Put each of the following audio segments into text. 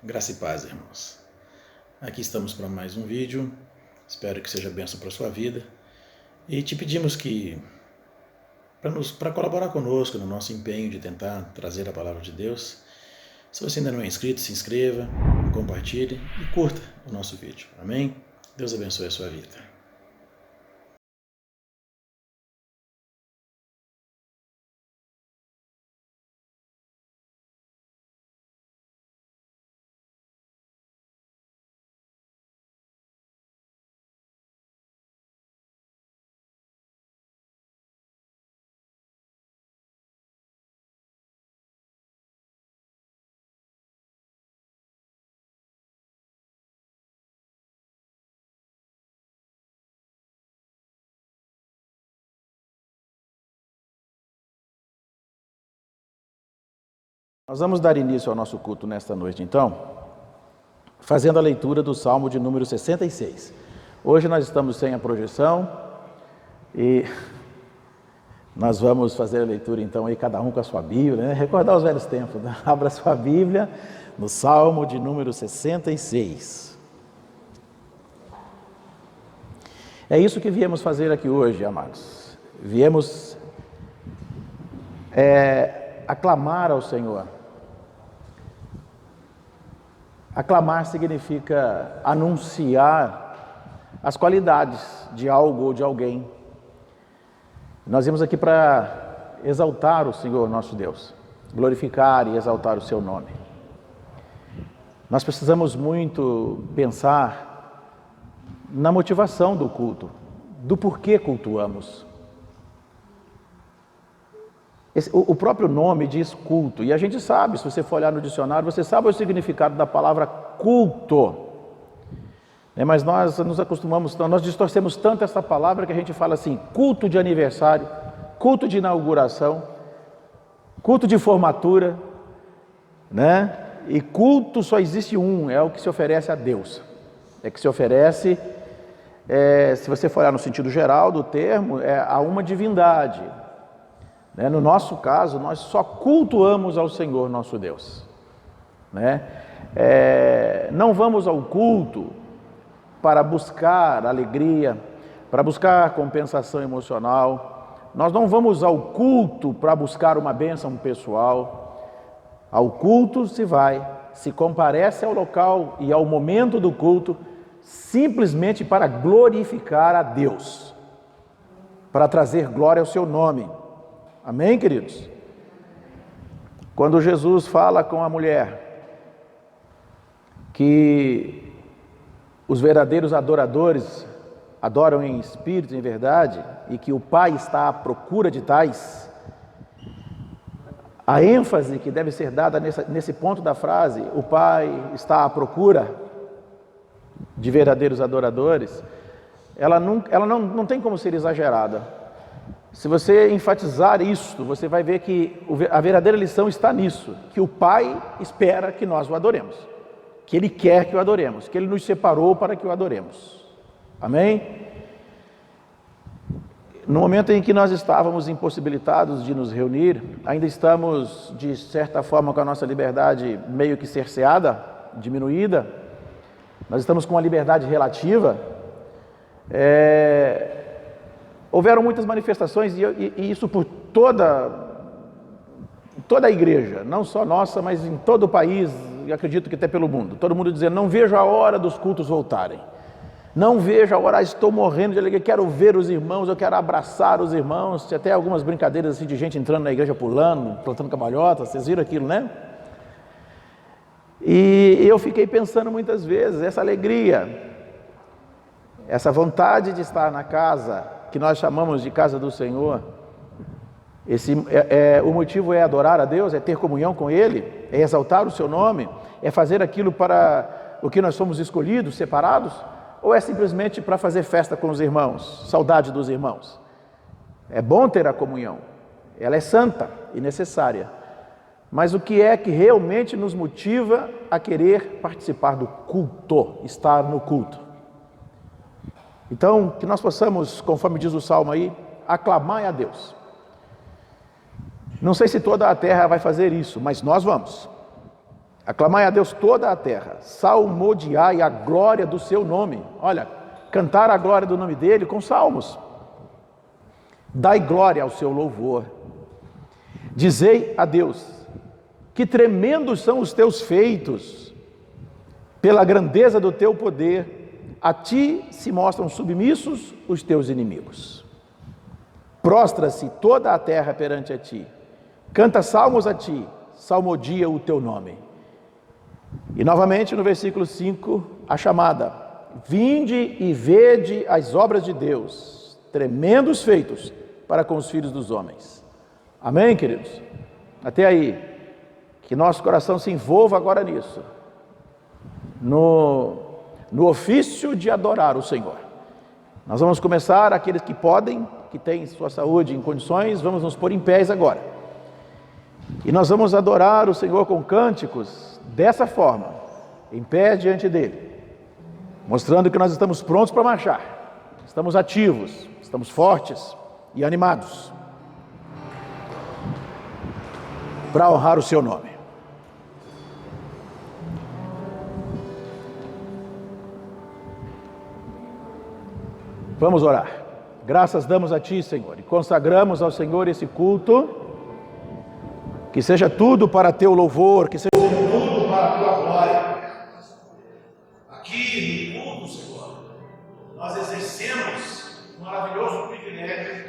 Graça e paz, irmãos. Aqui estamos para mais um vídeo. Espero que seja bênção para a sua vida. E te pedimos que, para colaborar conosco no nosso empenho de tentar trazer a palavra de Deus, se você ainda não é inscrito, se inscreva, compartilhe e curta o nosso vídeo. Amém? Deus abençoe a sua vida. Nós vamos dar início ao nosso culto nesta noite, então, fazendo a leitura do Salmo de número 66. Hoje nós estamos sem a projeção e nós vamos fazer a leitura, então, aí cada um com a sua Bíblia, né? Recordar os velhos tempos, né? Abra sua Bíblia no Salmo de número 66. É isso que viemos fazer aqui hoje, amados. Viemos aclamar ao Senhor. Aclamar significa anunciar as qualidades de algo ou de alguém. Nós viemos aqui para exaltar o Senhor nosso Deus, glorificar e exaltar o seu nome. Nós precisamos muito pensar na motivação do culto, do porquê cultuamos. O próprio nome diz culto, e a gente sabe, se você for olhar no dicionário, você sabe o significado da palavra culto. Mas nós nos acostumamos, nós distorcemos tanto essa palavra que a gente fala assim, culto de aniversário, culto de inauguração, culto de formatura, né? E culto só existe um, é o que se oferece a Deus. É que se oferece, se você for olhar no sentido geral do termo, a uma divindade. No nosso caso, nós só cultuamos ao Senhor nosso Deus. Não vamos ao culto para buscar alegria, para buscar compensação emocional. Nós não vamos ao culto para buscar uma bênção pessoal. Ao culto se comparece ao local e ao momento do culto simplesmente para glorificar a Deus, para trazer glória ao seu nome. Amém, queridos? Quando Jesus fala com a mulher que os verdadeiros adoradores adoram em espírito e em verdade e que o Pai está à procura de tais, a ênfase que deve ser dada nesse ponto da frase, o Pai está à procura de verdadeiros adoradores, ela não tem como ser exagerada. Se você enfatizar isto, você vai ver que a verdadeira lição está nisso, que o Pai espera que nós o adoremos, que Ele quer que o adoremos, que Ele nos separou para que o adoremos. Amém? No momento em que nós estávamos impossibilitados de nos reunir, ainda estamos, de certa forma, com a nossa liberdade meio que cerceada, diminuída, nós estamos com uma liberdade relativa. Houveram muitas manifestações e isso por toda a igreja, não só nossa, mas em todo o país, e acredito que até pelo mundo. Todo mundo dizendo, não vejo a hora dos cultos voltarem. Não vejo a hora, estou morrendo de alegria, quero ver os irmãos, eu quero abraçar os irmãos. Tinha até algumas brincadeiras assim de gente entrando na igreja pulando, plantando cambalhota, vocês viram aquilo, né? E eu fiquei pensando muitas vezes, essa alegria, essa vontade de estar na casa, que nós chamamos de casa do Senhor, o motivo é adorar a Deus, é ter comunhão com Ele, é exaltar o seu nome, é fazer aquilo para o que nós somos escolhidos, separados, ou é simplesmente para fazer festa com os irmãos, saudade dos irmãos? É bom ter a comunhão, ela é santa e necessária, mas o que é que realmente nos motiva a querer participar do culto, estar no culto? Então, que nós possamos, conforme diz o Salmo aí, aclamar a Deus. Não sei se toda a terra vai fazer isso, mas nós vamos. Aclamai a Deus toda a terra, salmodiai a glória do seu nome. Olha, cantar a glória do nome dele com salmos. Dai glória ao seu louvor. Dizei a Deus, que tremendos são os teus feitos, pela grandeza do teu poder, a ti se mostram submissos os teus inimigos. Prostra-se toda a terra perante a ti, canta salmos a ti, salmodia o teu nome. E novamente no versículo 5, a chamada: vinde e vede as obras de Deus, tremendos feitos para com os filhos dos homens. Amém, queridos? Até aí, que nosso coração se envolva agora nisso, no ofício de adorar o Senhor. Nós vamos começar, aqueles que podem, que têm sua saúde em condições, vamos nos pôr em pés agora. E nós vamos adorar o Senhor com cânticos dessa forma, em pé diante dele, mostrando que nós estamos prontos para marchar, estamos ativos, estamos fortes e animados para honrar o seu nome. Vamos orar. Graças damos a ti, Senhor, e consagramos ao Senhor esse culto, que seja tudo para teu louvor, que seja tudo para a tua glória. Aqui no culto, Senhor, nós exercemos um maravilhoso privilégio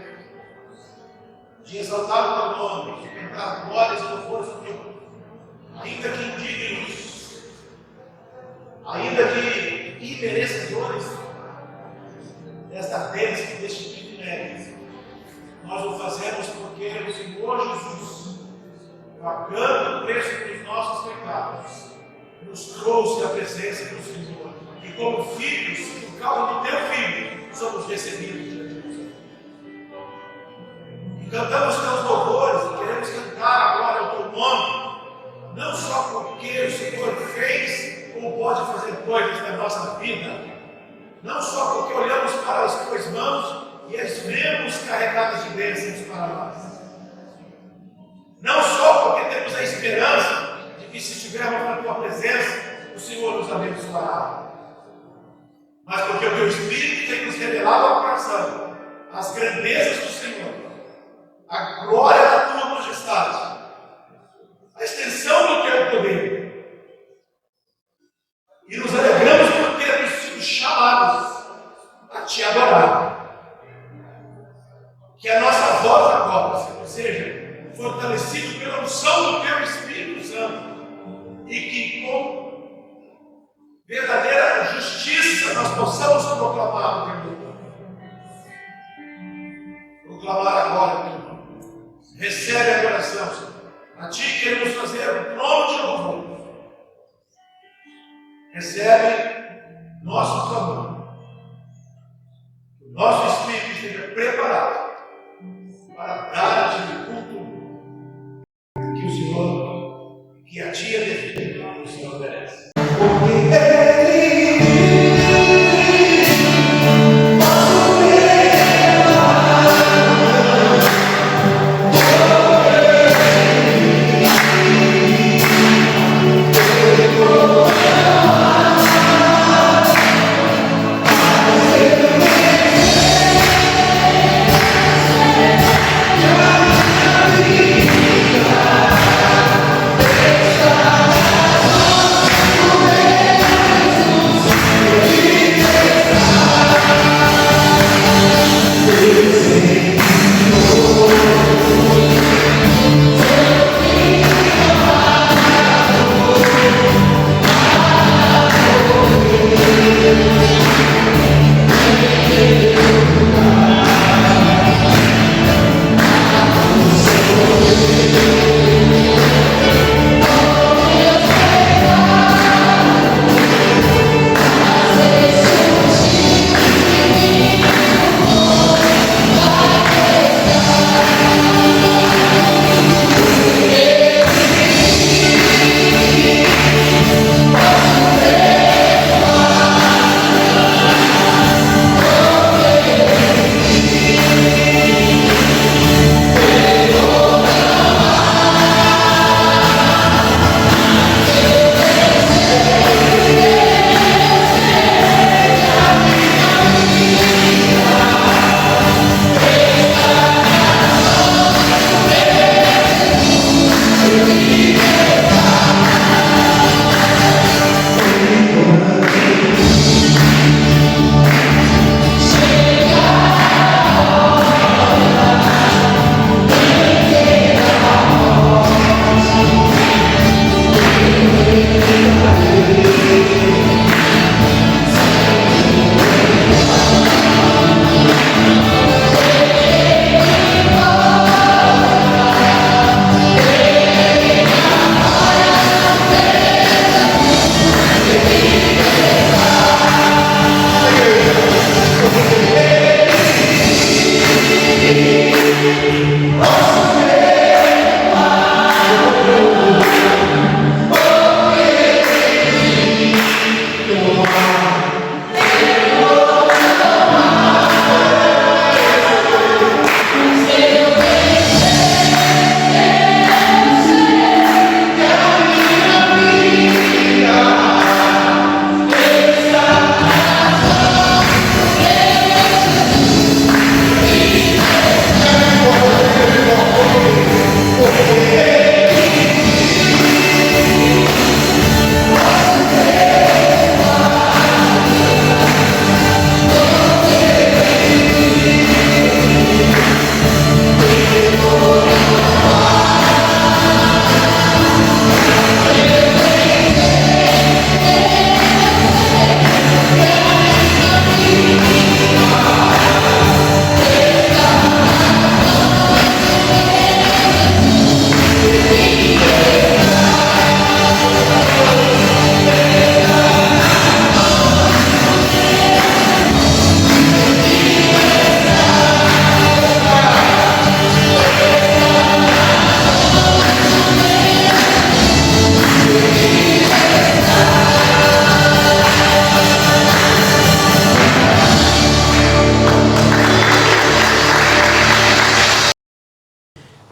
de exaltar o teu nome, de cantar glórias e louvores ao teu nome, ainda que indignos, ainda que imerecedores desta bênção, deste privilégio. Nós o fazemos porque o Senhor Jesus, pagando o preço dos nossos pecados, nos trouxe a presença do Senhor. E como filhos, por causa do teu Filho, somos recebidos de Deus. E cantamos teus louvores, e queremos cantar agora o teu nome, não só porque o Senhor fez ou pode fazer coisas na nossa vida, não só porque olhamos para as tuas mãos e as vemos carregadas de bênçãos para nós, não só porque temos a esperança de que, se estivermos na tua presença, o Senhor nos abençoará, mas porque o teu Espírito tem nos revelado ao coração as grandezas do Senhor, a glória da tua majestade, a extensão do teu poder, e nos alegramos por termos sido chamados a te adorar. Que a nossa voz agora, Senhor, seja fortalecido pela unção do teu Espírito Santo, e que com verdadeira justiça nós possamos proclamar o teu nome. Proclamar agora o teu nome. Recebe a adoração, Senhor. A ti queremos fazer um trono de louvor. Recebe nosso clamor. Que o nosso espírito esteja preparado para dar a ti o culto que o Senhor, que a ti é devido, o Senhor merece. Yeah.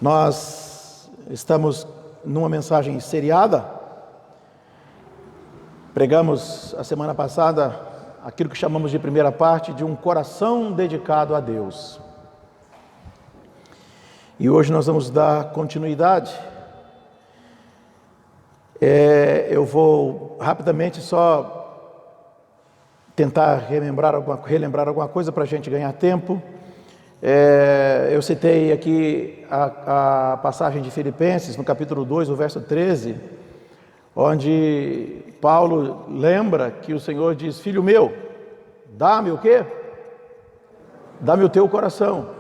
Nós estamos numa mensagem seriada. Pregamos a semana passada aquilo que chamamos de primeira parte de um coração dedicado a Deus. E hoje nós vamos dar continuidade. Eu vou rapidamente só tentar relembrar alguma coisa para a gente ganhar tempo. Eu citei aqui a passagem de Filipenses, no capítulo 2, o verso 13, onde Paulo lembra que o Senhor diz: filho meu, dá-me o quê? Dá-me o teu coração.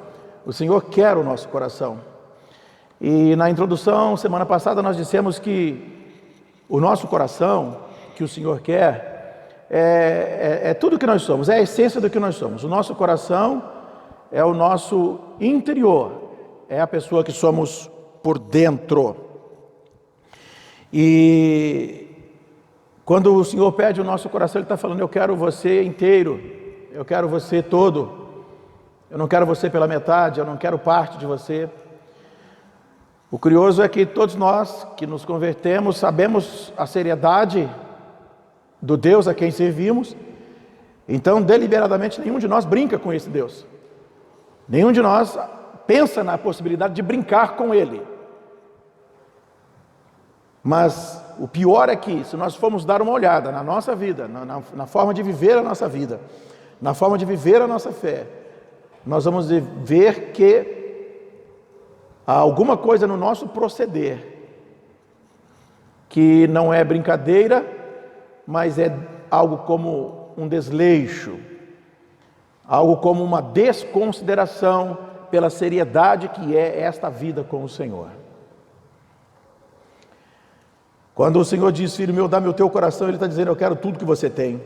O Senhor quer o nosso coração. E na introdução, semana passada, nós dissemos que o nosso coração, que o Senhor quer, é tudo que nós somos, é a essência do que nós somos. O nosso coração é o nosso interior, é a pessoa que somos por dentro. E quando o Senhor pede o nosso coração, Ele está falando: eu quero você inteiro, eu quero você todo, eu não quero você pela metade, eu não quero parte de você. O curioso é que todos nós que nos convertemos sabemos a seriedade do Deus a quem servimos, então deliberadamente nenhum de nós brinca com esse Deus. Nenhum de nós pensa na possibilidade de brincar com Ele. Mas o pior é que, se nós formos dar uma olhada na nossa vida, na forma de viver a nossa vida, na forma de viver a nossa fé, nós vamos ver que há alguma coisa no nosso proceder que não é brincadeira, mas é algo como um desleixo, algo como uma desconsideração pela seriedade que é esta vida com o Senhor. Quando o Senhor diz: filho meu, dá-me o teu coração, Ele está dizendo: eu quero tudo que você tem.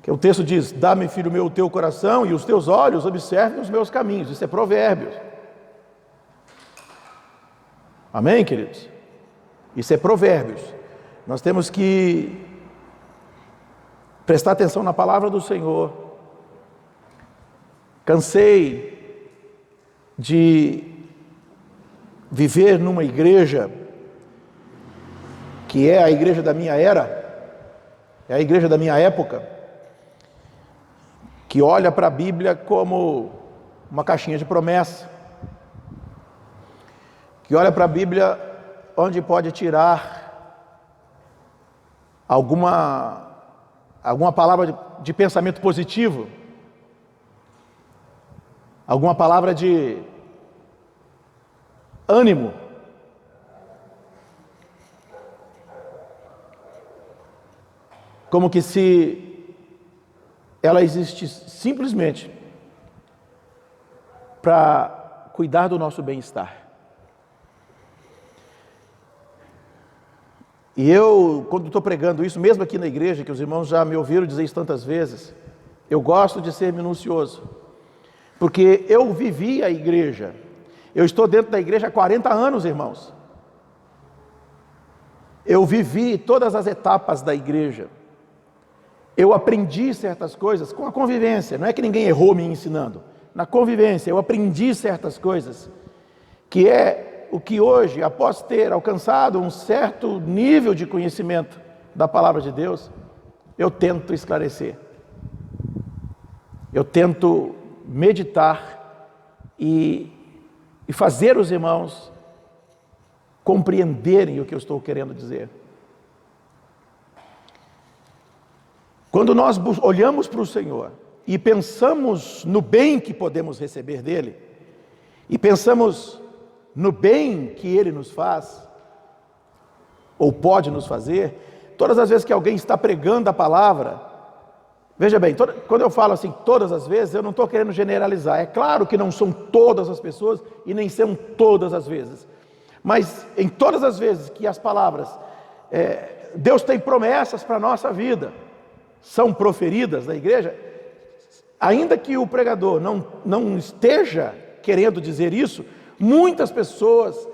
Que o texto diz: dá-me, filho meu, o teu coração, e os teus olhos observem os meus caminhos. Isso é Provérbios. Amém, queridos? Isso é Provérbios. Nós temos que prestar atenção na palavra do Senhor. Cansei de viver numa igreja que é a igreja da minha era, é a igreja da minha época, que olha para a Bíblia como uma caixinha de promessa, que olha para a Bíblia onde pode tirar alguma palavra de pensamento positivo, alguma palavra de ânimo, como que se ela existisse simplesmente para cuidar do nosso bem-estar. E eu, quando estou pregando isso, mesmo aqui na igreja, que os irmãos já me ouviram dizer isso tantas vezes, eu gosto de ser minucioso, porque eu vivi a igreja. Eu estou dentro da igreja há 40 anos, irmãos. Eu vivi todas as etapas da igreja. Eu aprendi certas coisas com a convivência. Não é que ninguém errou me ensinando. Na convivência, eu aprendi certas coisas, que é o que hoje, após ter alcançado um certo nível de conhecimento da palavra de Deus, eu tento esclarecer. Eu tento meditar e fazer os irmãos compreenderem o que eu estou querendo dizer. Quando nós olhamos para o Senhor e pensamos no bem que podemos receber dEle, e pensamos no bem que Ele nos faz, ou pode nos fazer, todas as vezes que alguém está pregando a palavra, veja bem, quando eu falo assim, todas as vezes, eu não estou querendo generalizar. É claro que não são todas as pessoas e nem são todas as vezes, mas em todas as vezes que as palavras, Deus tem promessas para a nossa vida, são proferidas na igreja, ainda que o pregador não esteja querendo dizer isso, muitas pessoas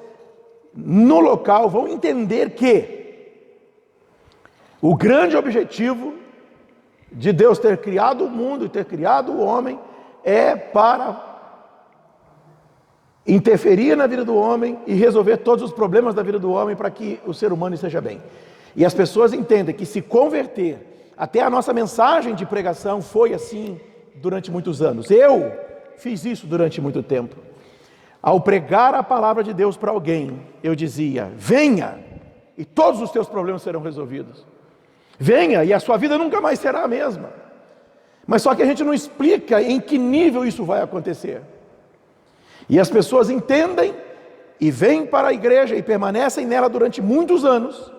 no local vão entender que o grande objetivo de Deus ter criado o mundo e ter criado o homem é para interferir na vida do homem e resolver todos os problemas da vida do homem para que o ser humano esteja bem. E as pessoas entendem que se converter, até a nossa mensagem de pregação foi assim durante muitos anos. Eu fiz isso durante muito tempo. Ao pregar a palavra de Deus para alguém, eu dizia: venha e todos os teus problemas serão resolvidos. Venha e a sua vida nunca mais será a mesma. Mas só que a gente não explica em que nível isso vai acontecer. E as pessoas entendem e vêm para a igreja e permanecem nela durante muitos anos,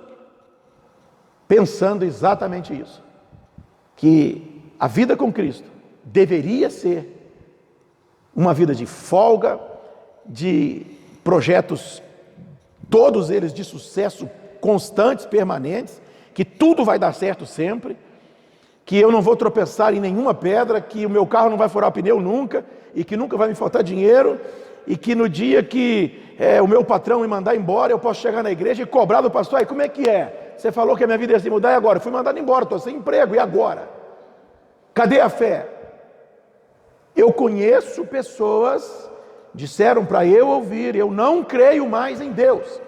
pensando exatamente isso, que a vida com Cristo deveria ser uma vida de folga, de projetos, todos eles de sucesso, constantes, permanentes, que tudo vai dar certo sempre, que eu não vou tropeçar em nenhuma pedra, que o meu carro não vai furar o pneu nunca, e que nunca vai me faltar dinheiro, e que no dia que o meu patrão me mandar embora, eu posso chegar na igreja e cobrar do pastor: aí como é que é? Você falou que a minha vida ia se mudar, e agora? Eu fui mandado embora, estou sem emprego, e agora? Cadê a fé? Eu conheço pessoas, disseram para eu ouvir: eu não creio mais em Deus.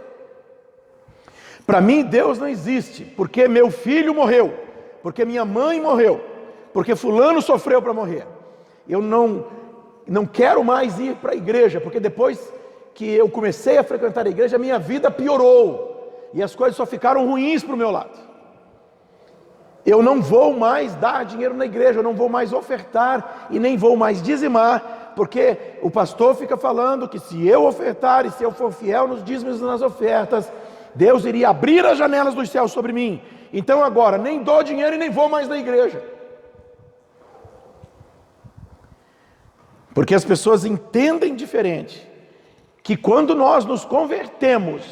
Para mim Deus não existe, porque meu filho morreu, porque minha mãe morreu, porque fulano sofreu para morrer. Eu não quero mais ir para a igreja, porque depois que eu comecei a frequentar a igreja, a minha vida piorou, e as coisas só ficaram ruins para o meu lado. Eu não vou mais dar dinheiro na igreja, eu não vou mais ofertar, e nem vou mais dizimar, porque o pastor fica falando que se eu ofertar, e se eu for fiel nos dízimos e nas ofertas, Deus iria abrir as janelas dos céus sobre mim. Então agora, nem dou dinheiro e nem vou mais na igreja. Porque as pessoas entendem diferente, que quando nós nos convertemos,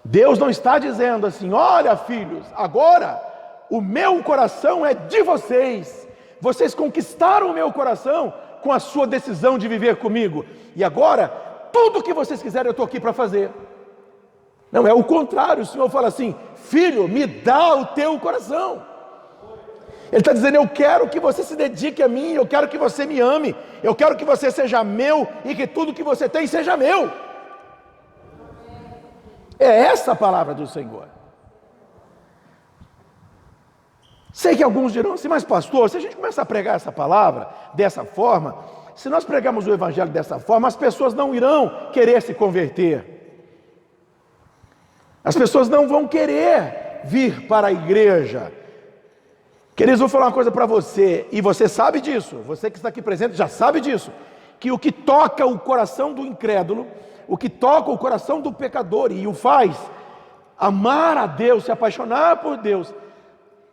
Deus não está dizendo assim: olha filhos, agora o meu coração é de vocês, vocês conquistaram o meu coração com a sua decisão de viver comigo, e agora tudo o que vocês quiserem eu estou aqui para fazer. Não, é o contrário. O Senhor fala assim: filho, me dá o teu coração. Ele está dizendo: eu quero que você se dedique a mim, eu quero que você me ame, eu quero que você seja meu e que tudo que você tem seja meu. É essa a palavra do Senhor. Sei que alguns dirão assim: mas pastor, se a gente começar a pregar essa palavra dessa forma, se nós pregarmos o evangelho dessa forma, as pessoas não irão querer se converter. As pessoas não vão querer vir para a igreja. Queridos, vou falar uma coisa para você, e você sabe disso, você que está aqui presente já sabe disso, que o que toca o coração do incrédulo, o que toca o coração do pecador e o faz amar a Deus, se apaixonar por Deus,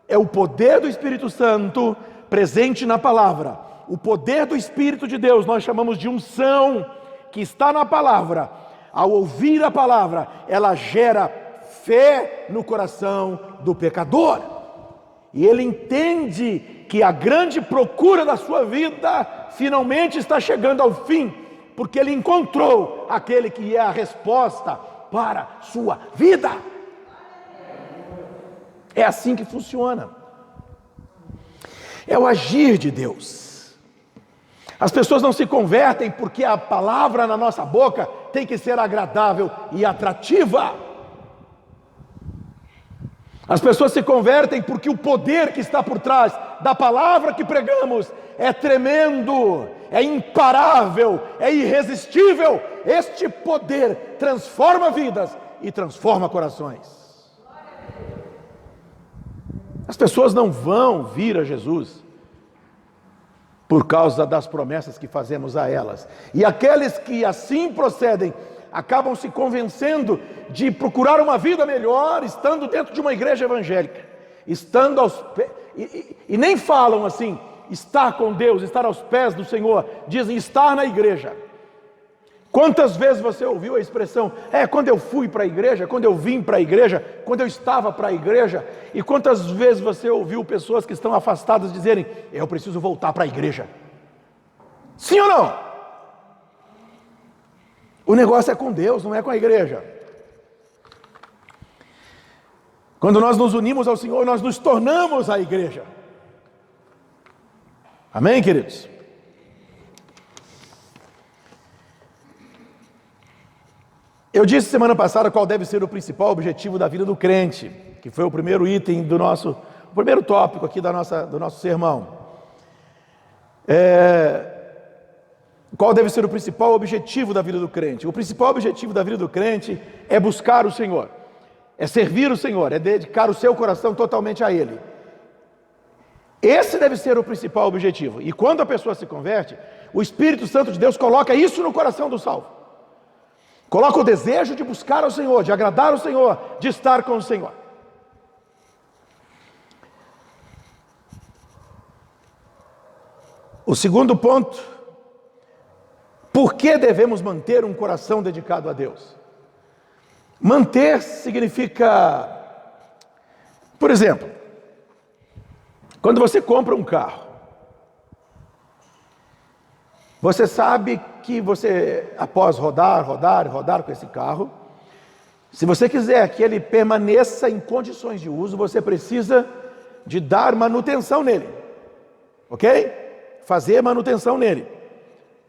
é o poder do Espírito Santo presente na palavra. O poder do Espírito de Deus nós chamamos de unção, que está na palavra. Ao ouvir a palavra, ela gera fé no coração do pecador, e ele entende que a grande procura da sua vida finalmente está chegando ao fim, porque ele encontrou aquele que é a resposta para a sua vida. É assim que funciona. É o agir de Deus. As pessoas não se convertem porque a palavra na nossa boca tem que ser agradável e atrativa. As pessoas se convertem porque o poder que está por trás da palavra que pregamos é tremendo, é imparável, é irresistível. Este poder transforma vidas e transforma corações. As pessoas não vão vir a Jesus por causa das promessas que fazemos a elas. E aqueles que assim procedem acabam se convencendo de procurar uma vida melhor estando dentro de uma igreja evangélica, estando aos pés, e nem falam assim, estar com Deus, estar aos pés do Senhor, dizem estar na igreja. Quantas vezes você ouviu a expressão, quando eu fui para a igreja, quando eu vim para a igreja, quando eu estava para a igreja, e quantas vezes você ouviu pessoas que estão afastadas dizerem, eu preciso voltar para a igreja? Sim ou não? O negócio é com Deus, não é com a igreja. Quando nós nos unimos ao Senhor, nós nos tornamos a igreja. Amém, queridos? Eu disse semana passada qual deve ser o principal objetivo da vida do crente, que foi o primeiro item o primeiro tópico aqui do nosso sermão. Qual deve ser o principal objetivo da vida do crente? O principal objetivo da vida do crente é buscar o Senhor, é servir o Senhor, é dedicar o seu coração totalmente a Ele. Esse deve ser o principal objetivo. E quando a pessoa se converte, o Espírito Santo de Deus coloca isso no coração do salvo. Coloca o desejo de buscar ao Senhor, de agradar ao Senhor, de estar com o Senhor. O segundo ponto: por que devemos manter um coração dedicado a Deus? Manter significa, por exemplo, quando você compra um carro, você sabe que você, após rodar com esse carro, se você quiser que ele permaneça em condições de uso, você precisa de dar manutenção nele, ok? Fazer manutenção nele,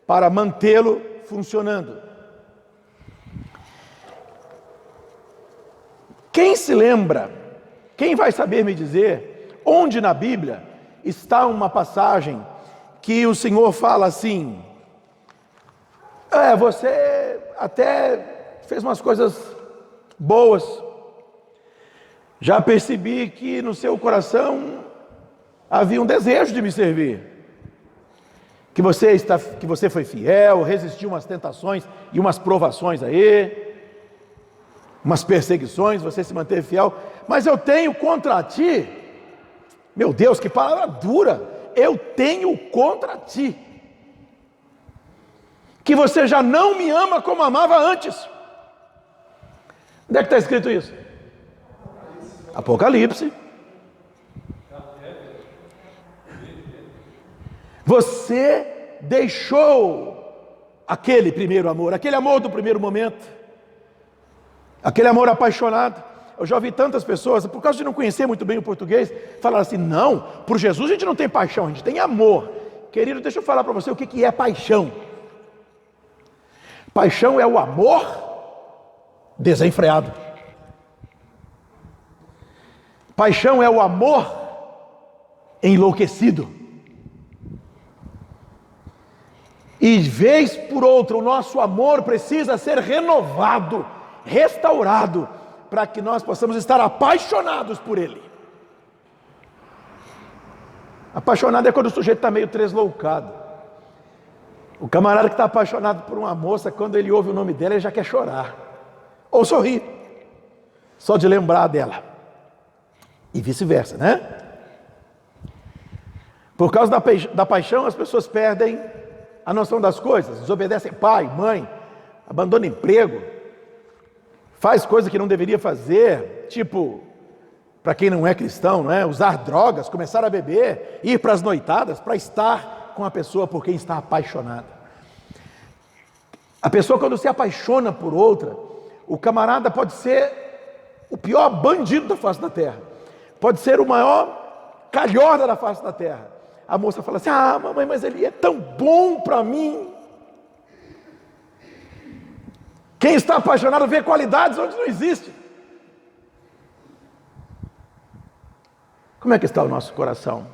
para mantê-lo funcionando. Quem se lembra, quem vai saber me dizer onde na Bíblia está uma passagem que o Senhor fala assim: você até fez umas coisas boas, já percebi que no seu coração havia um desejo de me servir, que você foi fiel, resistiu umas tentações e umas provações aí, umas perseguições, você se manteve fiel, mas eu tenho contra ti, meu Deus, que palavra dura, eu tenho contra ti, que você já não me ama como amava antes. Onde é que está escrito isso? Apocalipse. Você deixou aquele primeiro amor, aquele amor do primeiro momento, aquele amor apaixonado. Eu já ouvi tantas pessoas, por causa de não conhecer muito bem o português, falar assim: não, por Jesus a gente não tem paixão, a gente tem amor. Querido, deixa eu falar para você o que é paixão. Paixão é o amor desenfreado. Paixão é o amor enlouquecido. E vez por outra, o nosso amor precisa ser renovado, restaurado, para que nós possamos estar apaixonados por Ele. Apaixonado é quando o sujeito está meio tresloucado. O camarada que está apaixonado por uma moça, quando ele ouve o nome dela, ele já quer chorar, ou sorrir, só de lembrar dela, e vice-versa, né? Por causa da paixão, as pessoas perdem a noção das coisas, desobedecem pai, mãe, abandonam emprego, faz coisa que não deveria fazer, tipo, para quem não é cristão, não é? Usar drogas, começar a beber, ir para as noitadas, para estar com a pessoa por quem está apaixonada. A pessoa, quando se apaixona por outra, o camarada pode ser o pior bandido da face da terra, pode ser o maior calhorda da face da terra. A moça fala assim: mamãe, mas ele é tão bom para mim. Quem está apaixonado vê qualidades onde não existe. Como é que está o nosso coração?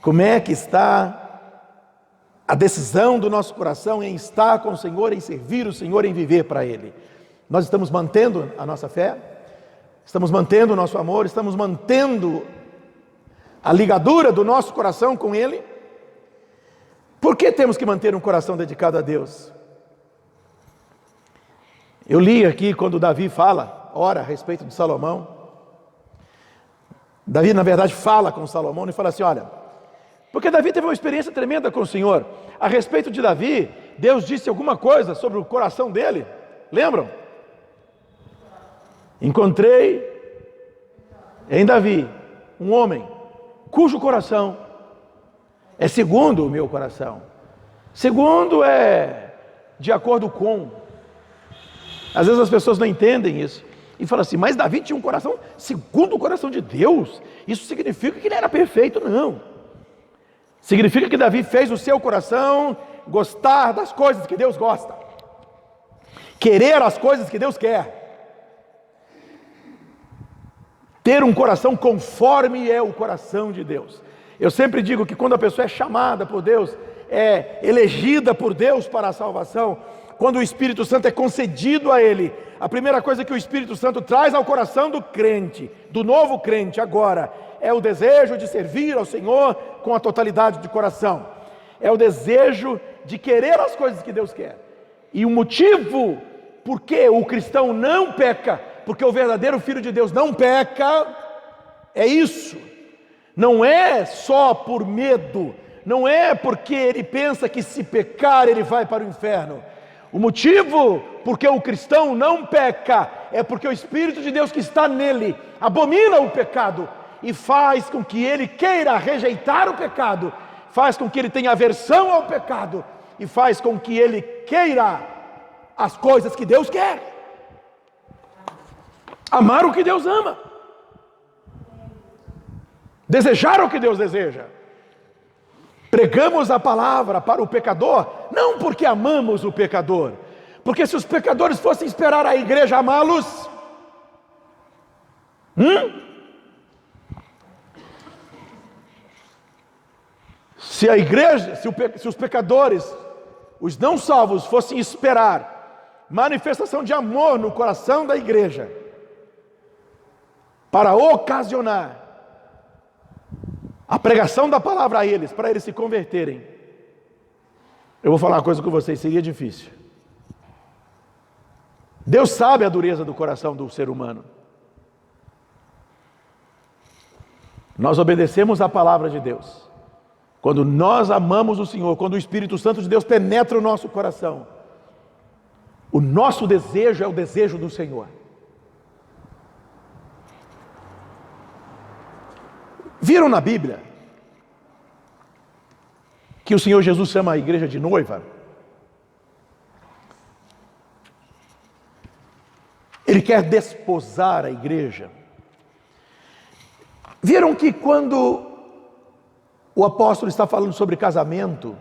Como é que está a decisão do nosso coração em estar com o Senhor, em servir o Senhor, em viver para Ele? Nós estamos mantendo a nossa fé? Estamos mantendo o nosso amor? Estamos mantendo a ligadura do nosso coração com Ele? Por que temos que manter um coração dedicado a Deus? Eu li aqui quando Davi ora a respeito de Salomão. Davi, na verdade, fala com Salomão e fala assim: olha, porque Davi teve uma experiência tremenda com o Senhor. A respeito de Davi, Deus disse alguma coisa sobre o coração dele, lembram? Encontrei em Davi um homem cujo coração é segundo o meu coração. Segundo é de acordo com. Às vezes as pessoas não entendem isso e falam assim: mas Davi tinha um coração segundo o coração de Deus, isso significa que ele era perfeito? Não, significa que Davi fez o seu coração gostar das coisas que Deus gosta, querer as coisas que Deus quer. Ter um coração conforme é o coração de Deus. Eu sempre digo que quando a pessoa é chamada por Deus, é elegida por Deus para a salvação, quando o Espírito Santo é concedido a ele, a primeira coisa que o Espírito Santo traz ao coração do crente, do novo crente agora, é o desejo de servir ao Senhor com a totalidade de coração. É o desejo de querer as coisas que Deus quer. E o motivo por que o cristão não peca, porque o verdadeiro Filho de Deus não peca, é isso. Não é só por medo, não é porque ele pensa que se pecar ele vai para o inferno. O motivo porque o cristão não peca é porque o Espírito de Deus que está nele abomina o pecado e faz com que ele queira rejeitar o pecado, faz com que ele tenha aversão ao pecado e faz com que ele queira as coisas que Deus quer, amar o que Deus ama, desejar o que Deus deseja. Pregamos a palavra para o pecador, não porque amamos o pecador, porque se os pecadores fossem esperar a igreja amá-los, se a igreja, se os pecadores, os não salvos, fossem esperar manifestação de amor no coração da igreja, para ocasionar a pregação da palavra a eles, para eles se converterem, eu vou falar uma coisa com vocês, seria difícil. Deus sabe a dureza do coração do ser humano. Nós obedecemos a palavra de Deus quando nós amamos o Senhor, quando o Espírito Santo de Deus penetra o nosso coração. O nosso desejo é o desejo do Senhor. Viram na Bíblia que o Senhor Jesus chama a igreja de noiva? Ele quer desposar a igreja. Viram que quando o apóstolo está falando sobre casamento,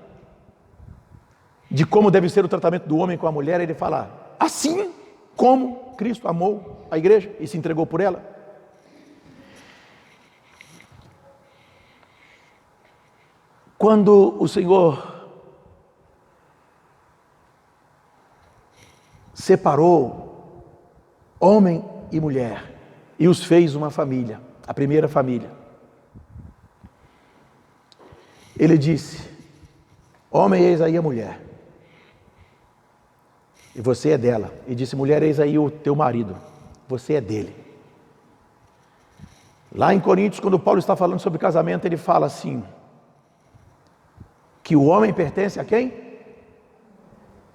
de como deve ser o tratamento do homem com a mulher, ele fala, assim como Cristo amou a igreja e se entregou por ela. Quando o Senhor separou homem e mulher e os fez uma família, a primeira família, Ele disse, homem, eis aí a mulher, e você é dela. E disse, mulher, eis aí o teu marido, você é dele. Lá em Coríntios, quando Paulo está falando sobre casamento, ele fala assim, que o homem pertence a quem?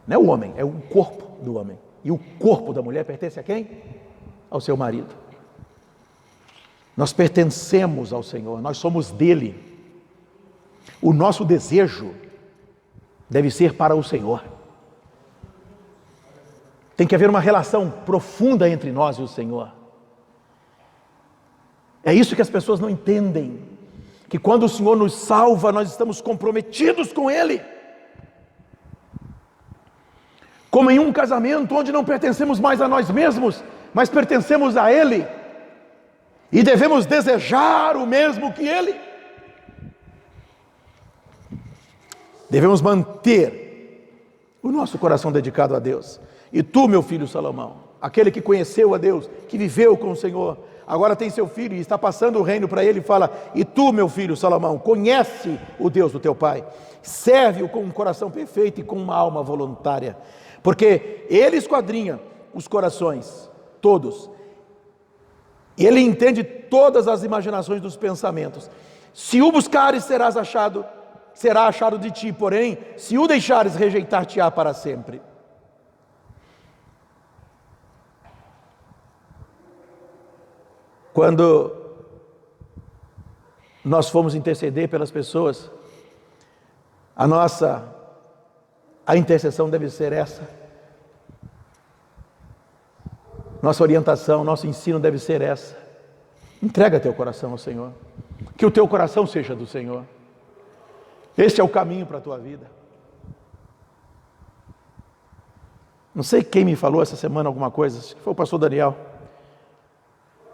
Não é o homem, é o corpo do homem. E o corpo da mulher pertence a quem? Ao seu marido. Nós pertencemos ao Senhor, nós somos dele. O nosso desejo deve ser para o Senhor. Tem que haver uma relação profunda entre nós e o Senhor. É isso que as pessoas não entendem. Que quando o Senhor nos salva, nós estamos comprometidos com Ele. Como em um casamento onde não pertencemos mais a nós mesmos, mas pertencemos a Ele. E devemos desejar o mesmo que Ele. Devemos manter o nosso coração dedicado a Deus. E tu, meu filho Salomão, aquele que conheceu a Deus, que viveu com o Senhor, agora tem seu filho e está passando o reino para ele e fala, e tu, meu filho Salomão, conhece o Deus do teu pai, serve-o com um coração perfeito e com uma alma voluntária, porque Ele esquadrinha os corações, todos, Ele entende todas as imaginações dos pensamentos. Se o buscares, será achado de ti, porém, se o deixares, rejeitar-te-á para sempre. Quando nós fomos interceder pelas pessoas, a intercessão deve ser essa. Nossa orientação, nosso ensino deve ser essa. Entrega teu coração ao Senhor. Que o teu coração seja do Senhor. Este é o caminho para a tua vida. Não sei quem me falou essa semana alguma coisa, acho que foi o pastor Daniel,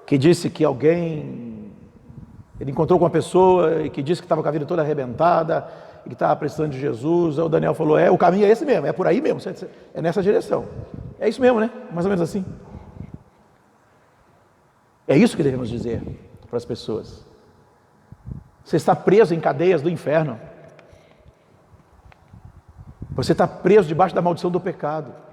que disse que ele encontrou com uma pessoa e que disse que estava com a vida toda arrebentada e que estava precisando de Jesus. Aí o Daniel falou, o caminho é esse mesmo, é por aí mesmo, é nessa direção. É isso mesmo, né? Mais ou menos assim. É isso que devemos dizer para as pessoas. Você está preso em cadeias do inferno. Você está preso debaixo da maldição do pecado.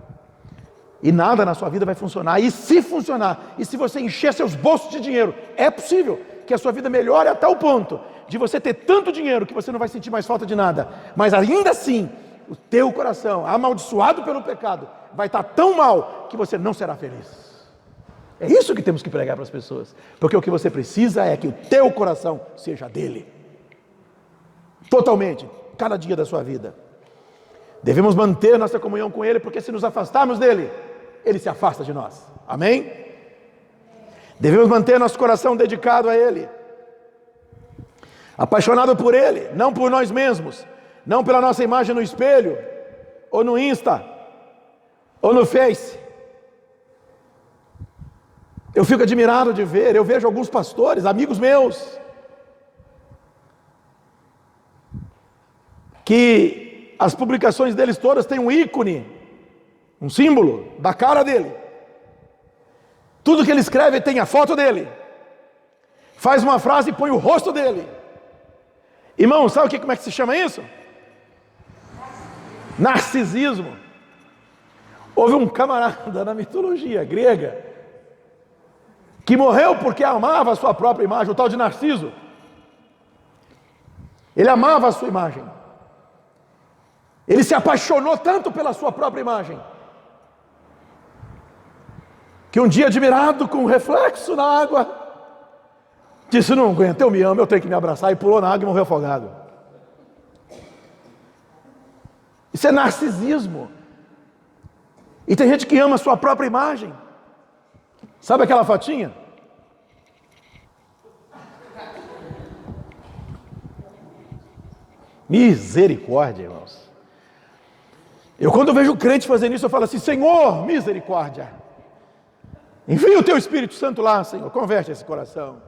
E nada na sua vida vai funcionar. E se funcionar, e se você encher seus bolsos de dinheiro, é possível que a sua vida melhore até o ponto de você ter tanto dinheiro que você não vai sentir mais falta de nada. Mas ainda assim, o teu coração, amaldiçoado pelo pecado, vai estar tão mal que você não será feliz. É isso que temos que pregar para as pessoas. Porque o que você precisa é que o teu coração seja dele. Totalmente, cada dia da sua vida. Devemos manter nossa comunhão com ele, porque se nos afastarmos dele, ele se afasta de nós. Amém? Devemos manter nosso coração dedicado a ele, apaixonado por ele, não por nós mesmos, não pela nossa imagem no espelho, ou no Insta, ou no Face. Eu fico admirado de ver, eu vejo alguns pastores, amigos meus, que as publicações deles todas têm um ícone, um símbolo da cara dele. Tudo que ele escreve tem a foto dele. Faz uma frase e põe o rosto dele. Irmão, sabe como é que se chama isso? Narcisismo. Houve um camarada na mitologia grega que morreu porque amava a sua própria imagem, o tal de Narciso. Ele amava a sua imagem. Ele se apaixonou tanto pela sua própria imagem, que um dia, admirado com um reflexo na água, disse, não aguento, eu me amo, eu tenho que me abraçar, e pulou na água e morreu afogado. Isso é narcisismo. E tem gente que ama a sua própria imagem. Sabe aquela fotinha? Misericórdia, irmãos. Quando vejo crente fazendo isso, eu falo assim, Senhor, misericórdia. Envia o teu Espírito Santo lá, Senhor, converte esse coração.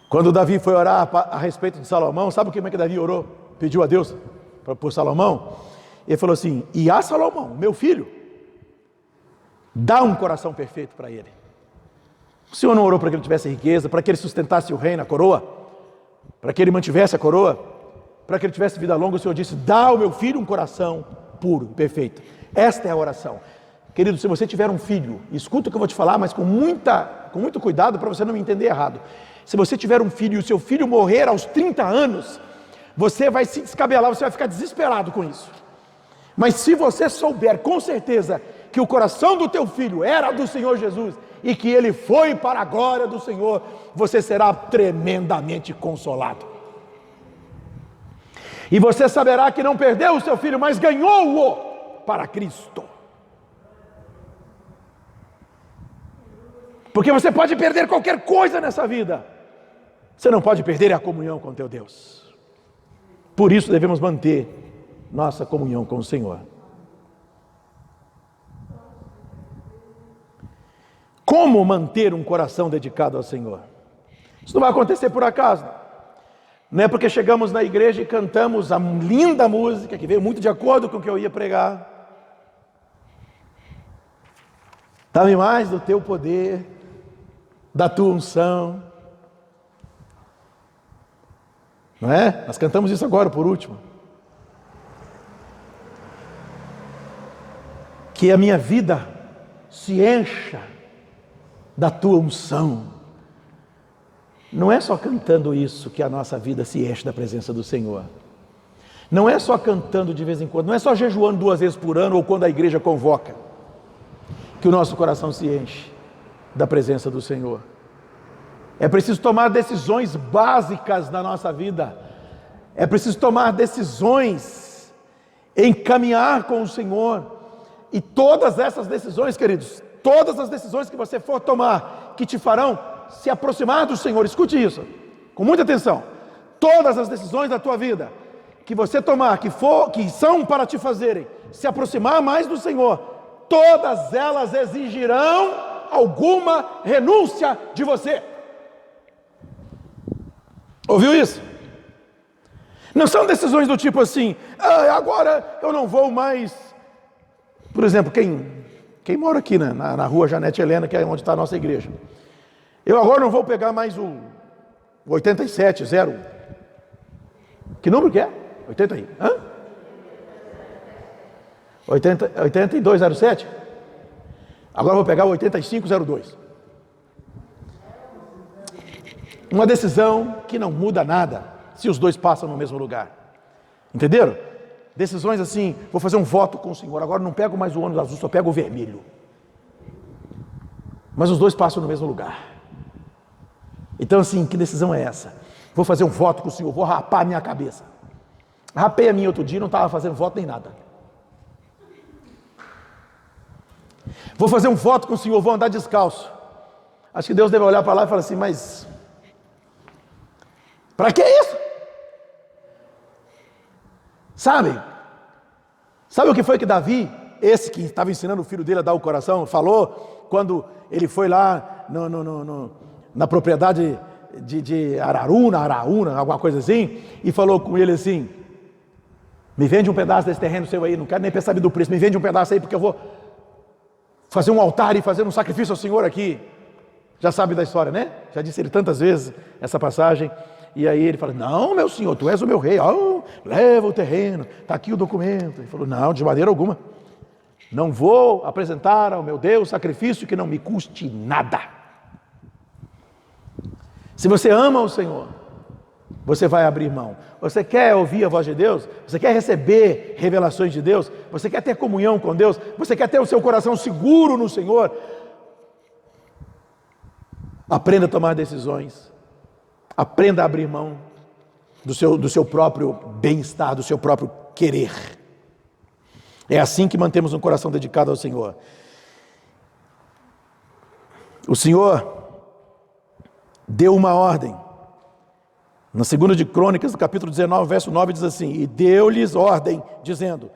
Quando Davi foi orar a respeito de Salomão, sabe como é que Davi orou? Pediu a Deus por Salomão. Ele falou assim, e a Salomão, meu filho, dá um coração perfeito para ele. O Senhor não orou para que ele tivesse riqueza, para que ele sustentasse o reino, a coroa, para que ele mantivesse a coroa, para que ele tivesse vida longa. O Senhor disse, dá ao meu filho um coração puro, perfeito. Esta é a oração. Querido, se você tiver um filho, escuta o que eu vou te falar, mas com muito cuidado para você não me entender errado. Se você tiver um filho e o seu filho morrer aos 30 anos, você vai se descabelar, você vai ficar desesperado com isso. Mas se você souber com certeza que o coração do teu filho era do Senhor Jesus e que ele foi para a glória do Senhor, você será tremendamente consolado. E você saberá que não perdeu o seu filho, mas ganhou-o para Cristo. Porque você pode perder qualquer coisa nessa vida, você não pode perder a comunhão com teu Deus. Por isso devemos manter nossa comunhão com o Senhor. Como manter um coração dedicado ao Senhor? Isso não vai acontecer por acaso. Não é porque chegamos na igreja e cantamos a linda música, que veio muito de acordo com o que eu ia pregar. Dá-me mais do teu poder, da tua unção. Não é? Nós cantamos isso agora por último. Que a minha vida se encha da tua unção. Não é só cantando isso que a nossa vida se enche da presença do Senhor. Não é só cantando de vez em quando, não é só jejuando 2 vezes por ano ou quando a igreja convoca, que o nosso coração se enche da presença do Senhor. É preciso tomar decisões básicas na nossa vida. É preciso tomar decisões em caminhar com o Senhor. E todas essas decisões, queridos, todas as decisões que você for tomar, que te farão se aproximar do Senhor, escute isso, com muita atenção, todas as decisões da tua vida, que você tomar, que são para te fazerem se aproximar mais do Senhor, todas elas exigirão alguma renúncia de você. Ouviu isso? Não são decisões do tipo assim, agora eu não vou mais. Por exemplo, quem mora aqui na rua Janete Helena, que é onde está a nossa igreja, eu agora não vou pegar mais o 87, que número que é? 80 aí, 8207? Agora eu vou pegar o 8502. Uma decisão que não muda nada, se os dois passam no mesmo lugar. Entenderam? Decisões assim, vou fazer um voto com o Senhor, agora não pego mais o ônibus azul, só pego o vermelho. Mas os dois passam no mesmo lugar. Então assim, que decisão é essa? Vou fazer um voto com o Senhor, vou rapar a minha cabeça. Rapei a minha outro dia, não estava fazendo voto nem nada. Vou fazer um voto com o Senhor, vou andar descalço. Acho que Deus deve olhar para lá e falar assim, mas para que isso? Sabe o que foi que Davi, esse que estava ensinando o filho dele a dar o coração, falou quando ele foi lá na propriedade de Araúna, alguma coisa assim, e falou com ele assim, me vende um pedaço desse terreno seu aí, não quero nem saber do preço, me vende um pedaço aí porque eu vou fazer um altar e fazer um sacrifício ao Senhor aqui. Já sabe da história, né? Já disse ele tantas vezes essa passagem. E aí ele fala, não, meu senhor, tu és o meu rei, leva o terreno, está aqui o documento. Ele falou, não, de maneira alguma, não vou apresentar ao meu Deus sacrifício que não me custe nada. Se você ama o Senhor, você vai abrir mão. Você quer ouvir a voz de Deus? Você quer receber revelações de Deus? Você quer ter comunhão com Deus? Você quer ter o seu coração seguro no Senhor? Aprenda a tomar decisões. Aprenda a abrir mão do seu próprio bem-estar, do seu próprio querer. É assim que mantemos um coração dedicado ao Senhor. O Senhor deu uma ordem. Na 2 de Crônicas, no capítulo 19, verso 9, diz assim, e deu-lhes ordem, dizendo,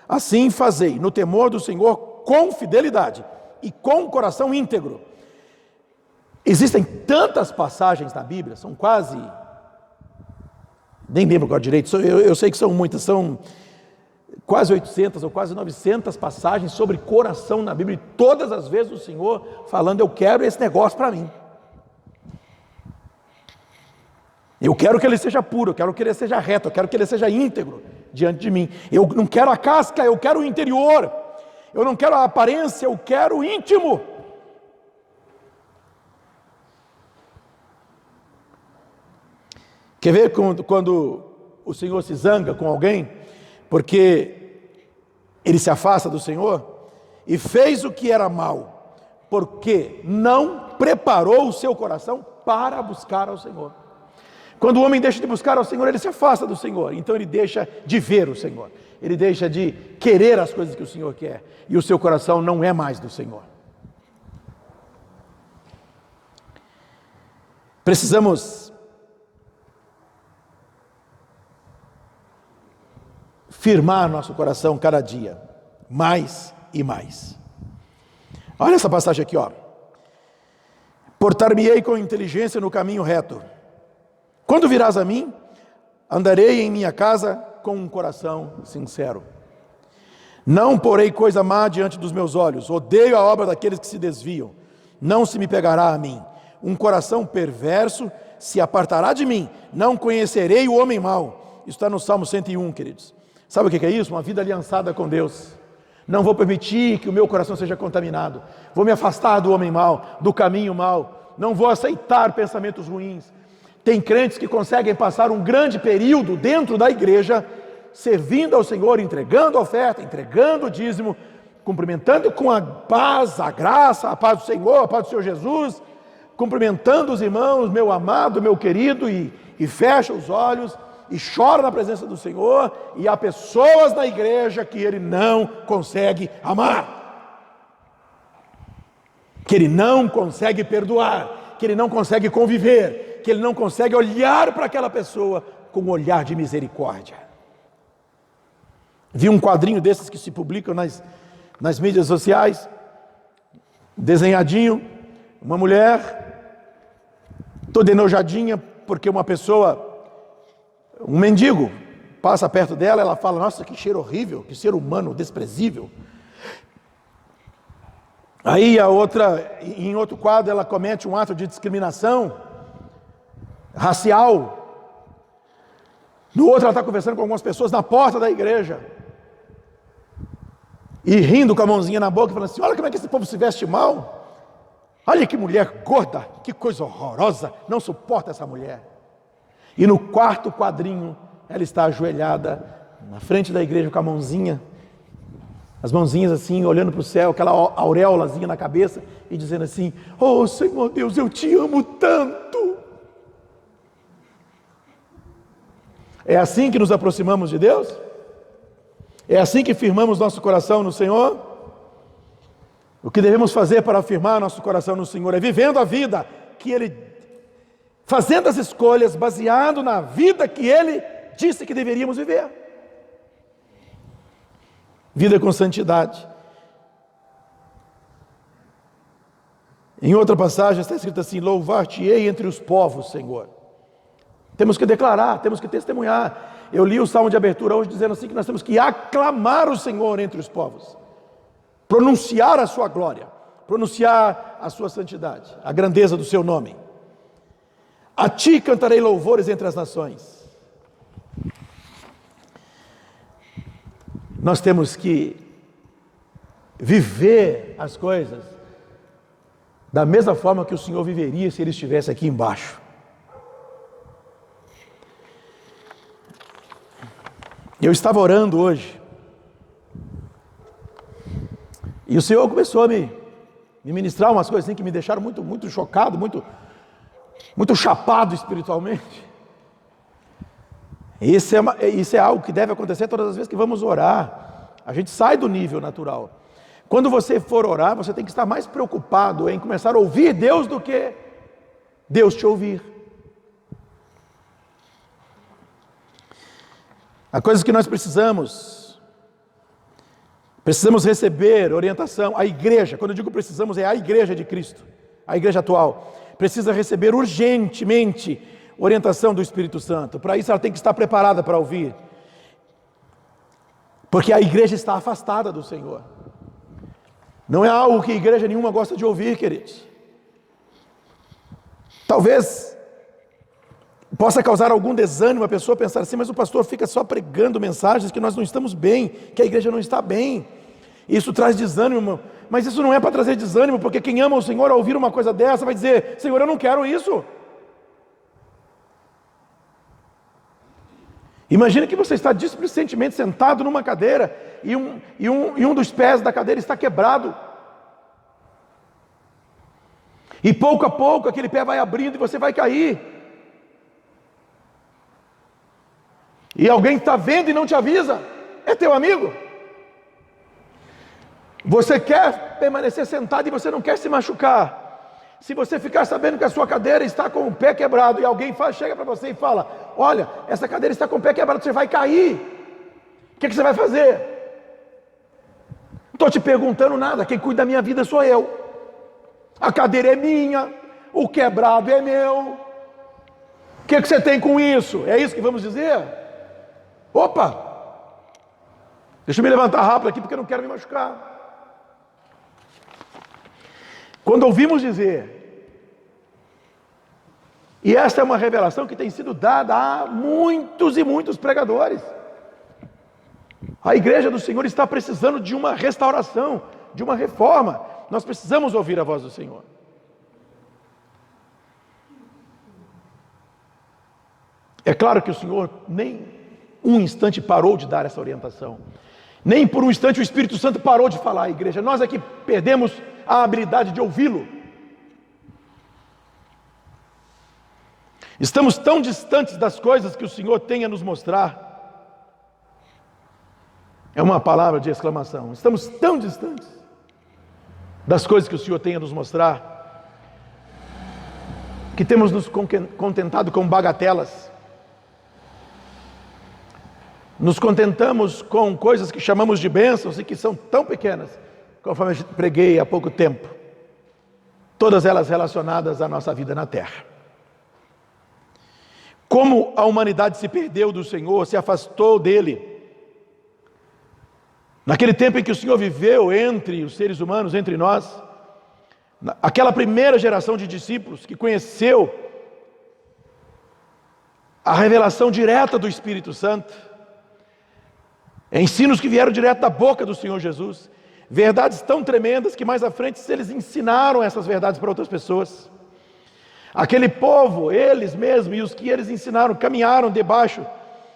assim fazei, no temor do Senhor, com fidelidade e com coração íntegro. Existem tantas passagens na Bíblia, são quase, nem lembro qual direito, eu sei que são muitas, são quase 800 ou quase 900 passagens sobre coração na Bíblia, e todas as vezes o Senhor falando, eu quero esse negócio para mim. Eu quero que ele seja puro, eu quero que ele seja reto, eu quero que ele seja íntegro diante de mim. Eu não quero a casca, eu quero o interior. Eu não quero a aparência, eu quero o íntimo. Quer ver quando o Senhor se zanga com alguém, porque ele se afasta do Senhor, e fez o que era mal, porque não preparou o seu coração para buscar ao Senhor. Quando o homem deixa de buscar ao Senhor, ele se afasta do Senhor, então ele deixa de ver o Senhor, ele deixa de querer as coisas que o Senhor quer, e o seu coração não é mais do Senhor. Precisamos firmar nosso coração cada dia, mais e mais. Olha essa passagem aqui, ó. Portar-me-ei com inteligência no caminho reto. Quando virás a mim, andarei em minha casa com um coração sincero. Não porei coisa má diante dos meus olhos, odeio a obra daqueles que se desviam. Não se me pegará a mim. Um coração perverso se apartará de mim. Não conhecerei o homem mau. Isso está no Salmo 101, queridos. Sabe o que é isso? Uma vida aliançada com Deus. Não vou permitir que o meu coração seja contaminado. Vou me afastar do homem mau, do caminho mau. Não vou aceitar pensamentos ruins. Tem crentes que conseguem passar um grande período dentro da igreja, servindo ao Senhor, entregando a oferta, entregando o dízimo, cumprimentando com a paz, a graça, a paz do Senhor, a paz do Senhor Jesus, cumprimentando os irmãos, meu amado, meu querido, e fecha os olhos e chora na presença do Senhor, e há pessoas na igreja que ele não consegue amar. que ele não consegue perdoar, que ele não consegue conviver, que ele não consegue olhar para aquela pessoa com um olhar de misericórdia. Vi um quadrinho desses que se publicam nas mídias sociais, desenhadinho, uma mulher toda enojadinha porque uma pessoa, um mendigo, passa perto dela, ela fala: nossa, que cheiro horrível, que ser humano desprezível. Aí a outra, em outro quadro, ela comete um ato de discriminação racial. No outro, ela está conversando com algumas pessoas na porta da igreja e rindo com a mãozinha na boca, falando assim: olha como é que esse povo se veste mal. Olha que mulher gorda, que coisa horrorosa, não suporta essa mulher. E no quarto quadrinho, ela está ajoelhada na frente da igreja com a mãozinha, as mãozinhas assim, olhando para o céu, aquela auréolazinha na cabeça e dizendo assim: oh Senhor Deus, eu te amo tanto. É assim que nos aproximamos de Deus? É assim que firmamos nosso coração no Senhor? O que devemos fazer para afirmar nosso coração no Senhor é vivendo a vida que Ele, fazendo as escolhas baseado na vida que Ele disse que deveríamos viver. Vida com santidade. Em outra passagem está escrito assim: louvar-te-ei entre os povos, Senhor. Temos que declarar, temos que testemunhar. Eu li o salmo de abertura hoje dizendo assim que nós temos que aclamar o Senhor entre os povos, pronunciar a sua glória, pronunciar a sua santidade, a grandeza do seu nome. A ti cantarei louvores entre as nações. Nós temos que viver as coisas da mesma forma que o Senhor viveria se Ele estivesse aqui embaixo. Eu estava orando hoje e o Senhor começou a me ministrar umas coisas assim que me deixaram muito chocado, muito chapado espiritualmente. Isso é algo que deve acontecer todas as vezes que vamos orar. A gente sai do nível natural. Quando você for orar, você tem que estar mais preocupado em começar a ouvir Deus do que Deus te ouvir. Há coisas que nós precisamos receber orientação. A igreja, quando eu digo precisamos, é a igreja de Cristo, a igreja atual, precisa receber urgentemente orientação do Espírito Santo. Para isso ela tem que estar preparada para ouvir, porque a igreja está afastada do Senhor. Não é algo que igreja nenhuma gosta de ouvir, queridos. Talvez possa causar algum desânimo a pessoa pensar assim: mas o pastor fica só pregando mensagens que nós não estamos bem, que a igreja não está bem. Isso traz desânimo, mas isso não é para trazer desânimo, porque quem ama o Senhor ao ouvir uma coisa dessa vai dizer: Senhor, eu não quero isso. Imagine que você está displicentemente sentado numa cadeira e um dos pés da cadeira está quebrado. E pouco a pouco aquele pé vai abrindo e você vai cair. E alguém está vendo e não te avisa. É teu amigo. Você quer permanecer sentado e você não quer se machucar. Se você ficar sabendo que a sua cadeira está com o pé quebrado e alguém chega para você e fala: olha, essa cadeira está com o pé quebrado, você vai cair. O que você vai fazer? Não estou te perguntando nada, quem cuida da minha vida sou eu. A cadeira é minha, o quebrado é meu. O que você tem com isso? É isso que vamos dizer? Opa! Deixa eu me levantar rápido aqui porque eu não quero me machucar. Quando ouvimos dizer, e esta é uma revelação que tem sido dada a muitos e muitos pregadores, a igreja do Senhor está precisando de uma restauração, de uma reforma. Nós precisamos ouvir a voz do Senhor. É claro que o Senhor nem um instante parou de dar essa orientação, nem por um instante o Espírito Santo parou de falar à igreja. Nós é que perdemos a habilidade de ouvi-lo. Estamos tão distantes das coisas que o Senhor tem a nos mostrar. É uma palavra de exclamação. Estamos tão distantes. das coisas que o Senhor tem a nos mostrar, que temos nos contentado com bagatelas. Nos contentamos com coisas que chamamos de bênçãos e que são tão pequenas, conforme eu preguei há pouco tempo, todas elas relacionadas à nossa vida na terra. Como a humanidade se perdeu do Senhor, se afastou dele. Naquele tempo em que o Senhor viveu entre os seres humanos, entre nós, aquela primeira geração de discípulos que conheceu a revelação direta do Espírito Santo, ensinos que vieram direto da boca do Senhor Jesus, verdades tão tremendas que mais à frente eles ensinaram essas verdades para outras pessoas. Aquele povo, eles mesmos e os que eles ensinaram, caminharam debaixo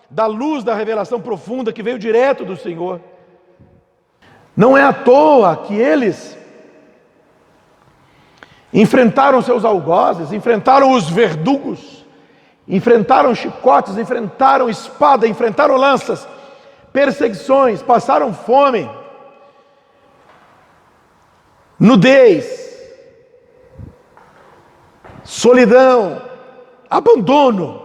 da luz da revelação profunda que veio direto do Senhor. Não é à toa que eles enfrentaram seus algozes, enfrentaram os verdugos, enfrentaram chicotes, enfrentaram espada, enfrentaram lanças, perseguições, passaram fome, nudez, solidão, abandono,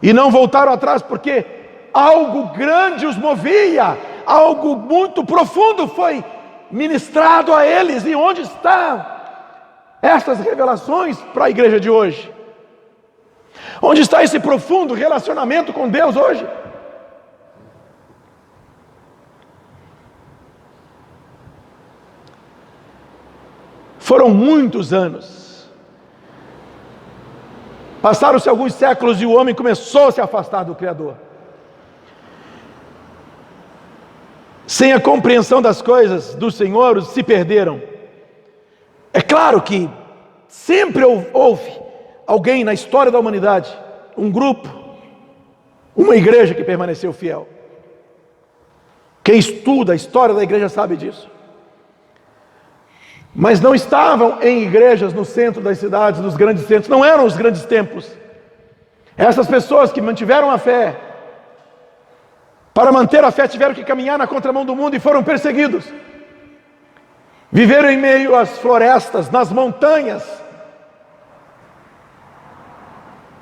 e não voltaram atrás porque algo grande os movia, algo muito profundo foi ministrado a eles. E onde estão essas revelações para a igreja de hoje? Onde está esse profundo relacionamento com Deus hoje? Foram muitos anos, passaram-se alguns séculos e o homem começou a se afastar do Criador. Sem a compreensão das coisas do Senhor, se perderam. É claro que sempre houve alguém na história da humanidade, um grupo, uma igreja que permaneceu fiel. Quem estuda a história da igreja sabe disso. Mas não estavam em igrejas no centro das cidades, nos grandes centros, não eram os grandes templos. Essas pessoas que mantiveram a fé, para manter a fé tiveram que caminhar na contramão do mundo e foram perseguidos. Viveram em meio às florestas, nas montanhas,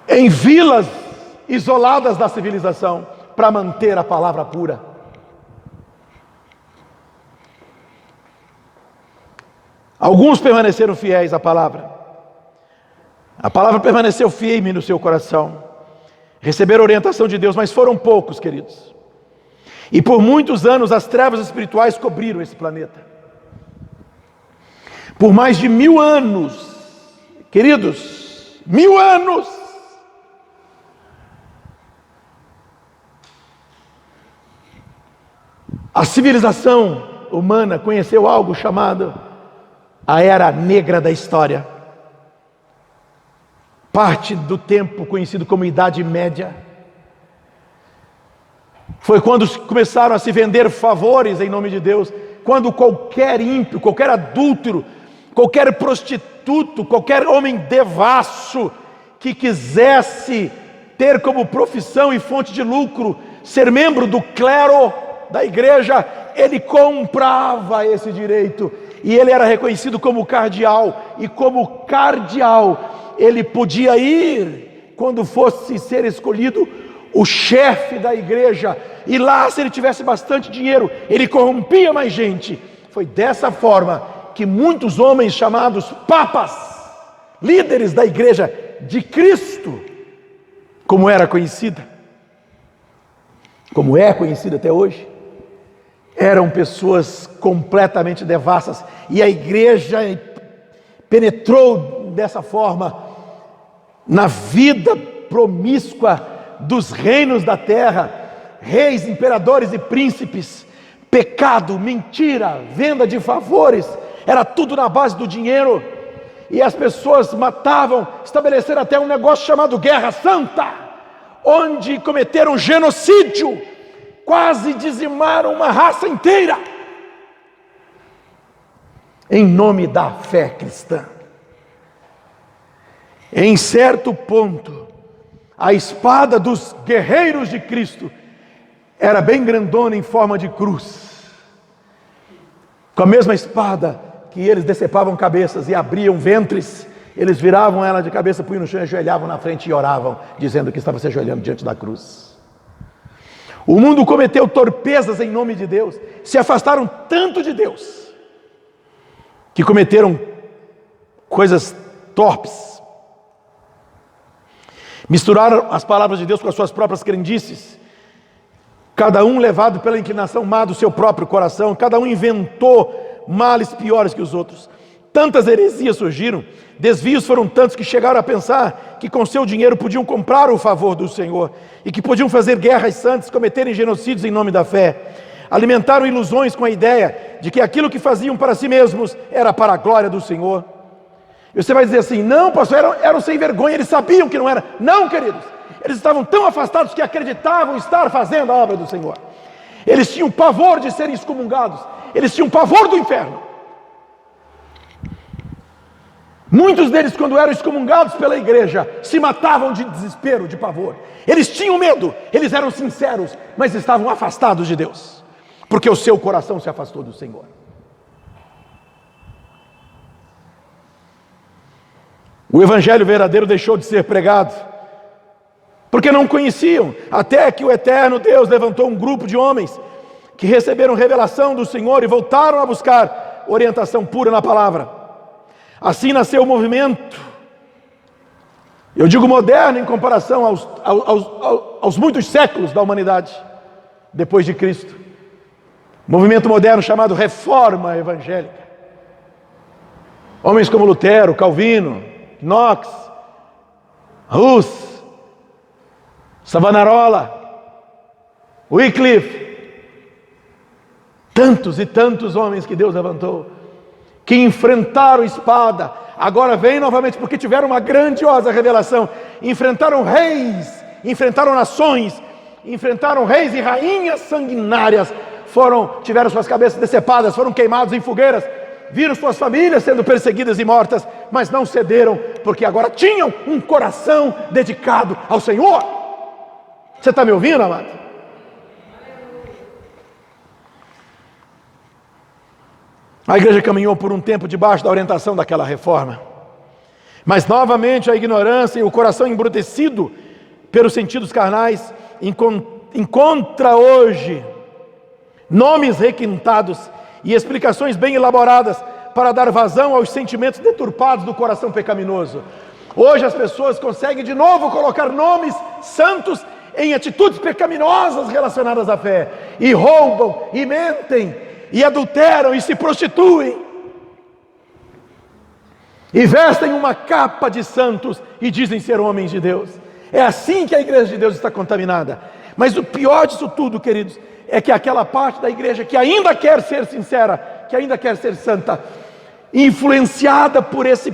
em vilas isoladas da civilização, para manter a palavra pura. Alguns permaneceram fiéis à palavra. A palavra permaneceu firme no seu coração. Receberam orientação de Deus, mas foram poucos, queridos. E por muitos anos as trevas espirituais cobriram esse planeta. Por mais de 1000 anos, queridos, 1000 anos. A civilização humana conheceu algo chamado a Era Negra da história. Parte do tempo conhecido como Idade Média. Foi quando começaram a se vender favores em nome de Deus, quando qualquer ímpio, qualquer adúltero, qualquer prostituto, qualquer homem devasso que quisesse ter como profissão e fonte de lucro ser membro do clero da igreja, ele comprava esse direito e ele era reconhecido como cardeal, e como cardeal ele podia ir quando fosse ser escolhido o chefe da igreja, e lá, se ele tivesse bastante dinheiro, ele corrompia mais gente. Foi dessa forma que muitos homens chamados papas, líderes da igreja de Cristo, como era conhecida, como é conhecida até hoje, eram pessoas completamente devassas, e a igreja penetrou dessa forma na vida promíscua dos reinos da terra, reis, imperadores e príncipes. Pecado, mentira, venda de favores, era tudo na base do dinheiro, e as pessoas matavam, estabeleceram até um negócio chamado Guerra Santa, onde cometeram genocídio, quase dizimaram uma raça inteira, em nome da fé cristã. Em certo ponto, a espada dos guerreiros de Cristo era bem grandona em forma de cruz. Com a mesma espada que eles decepavam cabeças e abriam ventres, eles viravam ela de cabeça, punham no chão, ajoelhavam na frente e oravam, dizendo que estava se ajoelhando diante da cruz. O mundo cometeu torpezas em nome de Deus, se afastaram tanto de Deus, que cometeram coisas torpes, misturaram as palavras de Deus com as suas próprias crendices, cada um levado pela inclinação má do seu próprio coração, cada um inventou males piores que os outros. Tantas heresias surgiram, desvios foram tantos que chegaram a pensar que com seu dinheiro podiam comprar o favor do Senhor e que podiam fazer guerras santas, cometerem genocídios em nome da fé. Alimentaram ilusões com a ideia de que aquilo que faziam para si mesmos era para a glória do Senhor. E você vai dizer assim: não, pastor, eram sem vergonha, eles sabiam que não era. Não, queridos, eles estavam tão afastados que acreditavam estar fazendo a obra do Senhor. Eles tinham pavor de serem excomungados, eles tinham pavor do inferno. Muitos deles, quando eram excomungados pela igreja, se matavam de desespero, de pavor. Eles tinham medo, eles eram sinceros, mas estavam afastados de Deus, porque o seu coração se afastou do Senhor. O evangelho verdadeiro deixou de ser pregado, porque não conheciam, até que o eterno Deus levantou um grupo de homens que receberam revelação do Senhor e voltaram a buscar orientação pura na palavra. Assim nasceu o movimento, eu digo moderno em comparação aos muitos séculos da humanidade depois de Cristo. Movimento moderno chamado Reforma Evangélica. Homens como Lutero, Calvino, Knox, Hus, Savonarola, Wycliffe, tantos e tantos homens que Deus levantou, que enfrentaram espada, agora vem novamente porque tiveram uma grandiosa revelação, enfrentaram reis, enfrentaram nações, enfrentaram reis e rainhas sanguinárias, tiveram suas cabeças decepadas, foram queimados em fogueiras, viram suas famílias sendo perseguidas e mortas, mas não cederam, porque agora tinham um coração dedicado ao Senhor. Você está me ouvindo, amado? A igreja caminhou por um tempo debaixo da orientação daquela reforma, mas novamente a ignorância e o coração embrutecido pelos sentidos carnais encontra hoje nomes requintados e explicações bem elaboradas para dar vazão aos sentimentos deturpados do coração pecaminoso. Hoje as pessoas conseguem de novo colocar nomes santos em atitudes pecaminosas relacionadas à fé, e roubam, e mentem, e adulteram, e se prostituem, e vestem uma capa de santos e dizem ser homens de Deus. É assim que a igreja de Deus está contaminada. Mas o pior disso tudo, queridos, é que aquela parte da igreja que ainda quer ser sincera, que ainda quer ser santa, influenciada por esse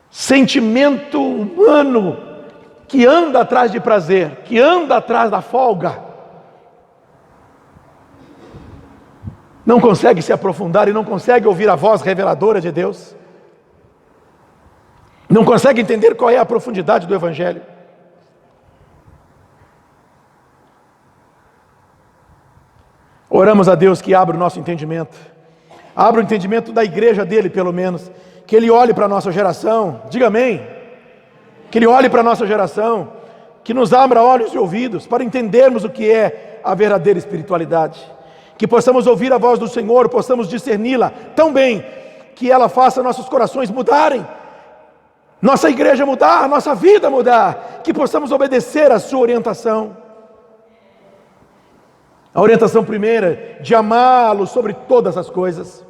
sentimento humano que anda atrás de prazer, que anda atrás da folga, não consegue se aprofundar e não consegue ouvir a voz reveladora de Deus, não consegue entender qual é a profundidade do evangelho. Oramos a Deus que abra o nosso entendimento, abra o entendimento da igreja dele, pelo menos, que ele olhe para a nossa geração, diga amém, que ele olhe para a nossa geração, que nos abra olhos e ouvidos para entendermos o que é a verdadeira espiritualidade, que possamos ouvir a voz do Senhor, possamos discerni-la tão bem, que ela faça nossos corações mudarem, nossa igreja mudar, nossa vida mudar, que possamos obedecer a sua orientação. A orientação primeira, de amá-lo sobre todas as coisas,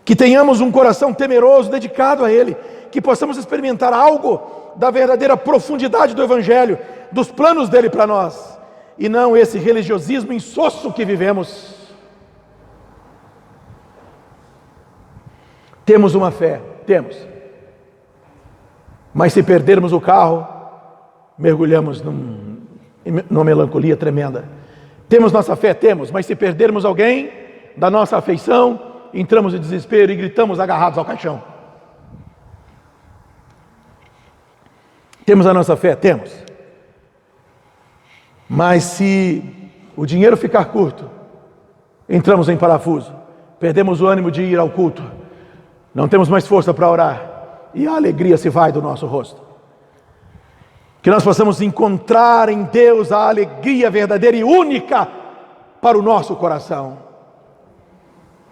que tenhamos um coração temeroso, dedicado a Ele, que possamos experimentar algo da verdadeira profundidade do Evangelho, dos planos dele para nós, e não esse religiosismo insosso que vivemos. Temos uma fé, temos, mas se perdermos o carro, mergulhamos numa melancolia tremenda. Temos nossa fé, temos, mas se perdermos alguém da nossa afeição, entramos em desespero e gritamos agarrados ao caixão. Temos a nossa fé, temos, mas se o dinheiro ficar curto, entramos em parafuso, perdemos o ânimo de ir ao culto, não temos mais força para orar, e a alegria se vai do nosso rosto. Que nós possamos encontrar em Deus a alegria verdadeira e única para o nosso coração.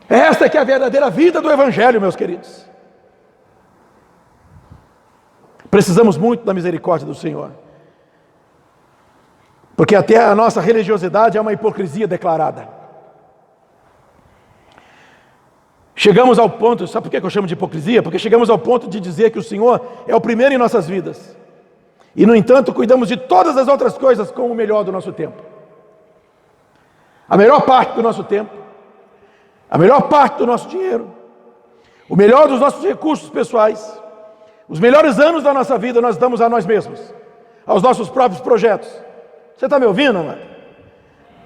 Esta que é a verdadeira vida do Evangelho, meus queridos. Precisamos muito da misericórdia do Senhor, porque até a nossa religiosidade é uma hipocrisia declarada. Chegamos ao ponto, sabe por que eu chamo de hipocrisia? Porque chegamos ao ponto de dizer que o Senhor é o primeiro em nossas vidas, e no entanto cuidamos de todas as outras coisas com o melhor do nosso tempo. A melhor parte do nosso tempo, a melhor parte do nosso dinheiro, o melhor dos nossos recursos pessoais, os melhores anos da nossa vida nós damos a nós mesmos, aos nossos próprios projetos. Você está me ouvindo, amado?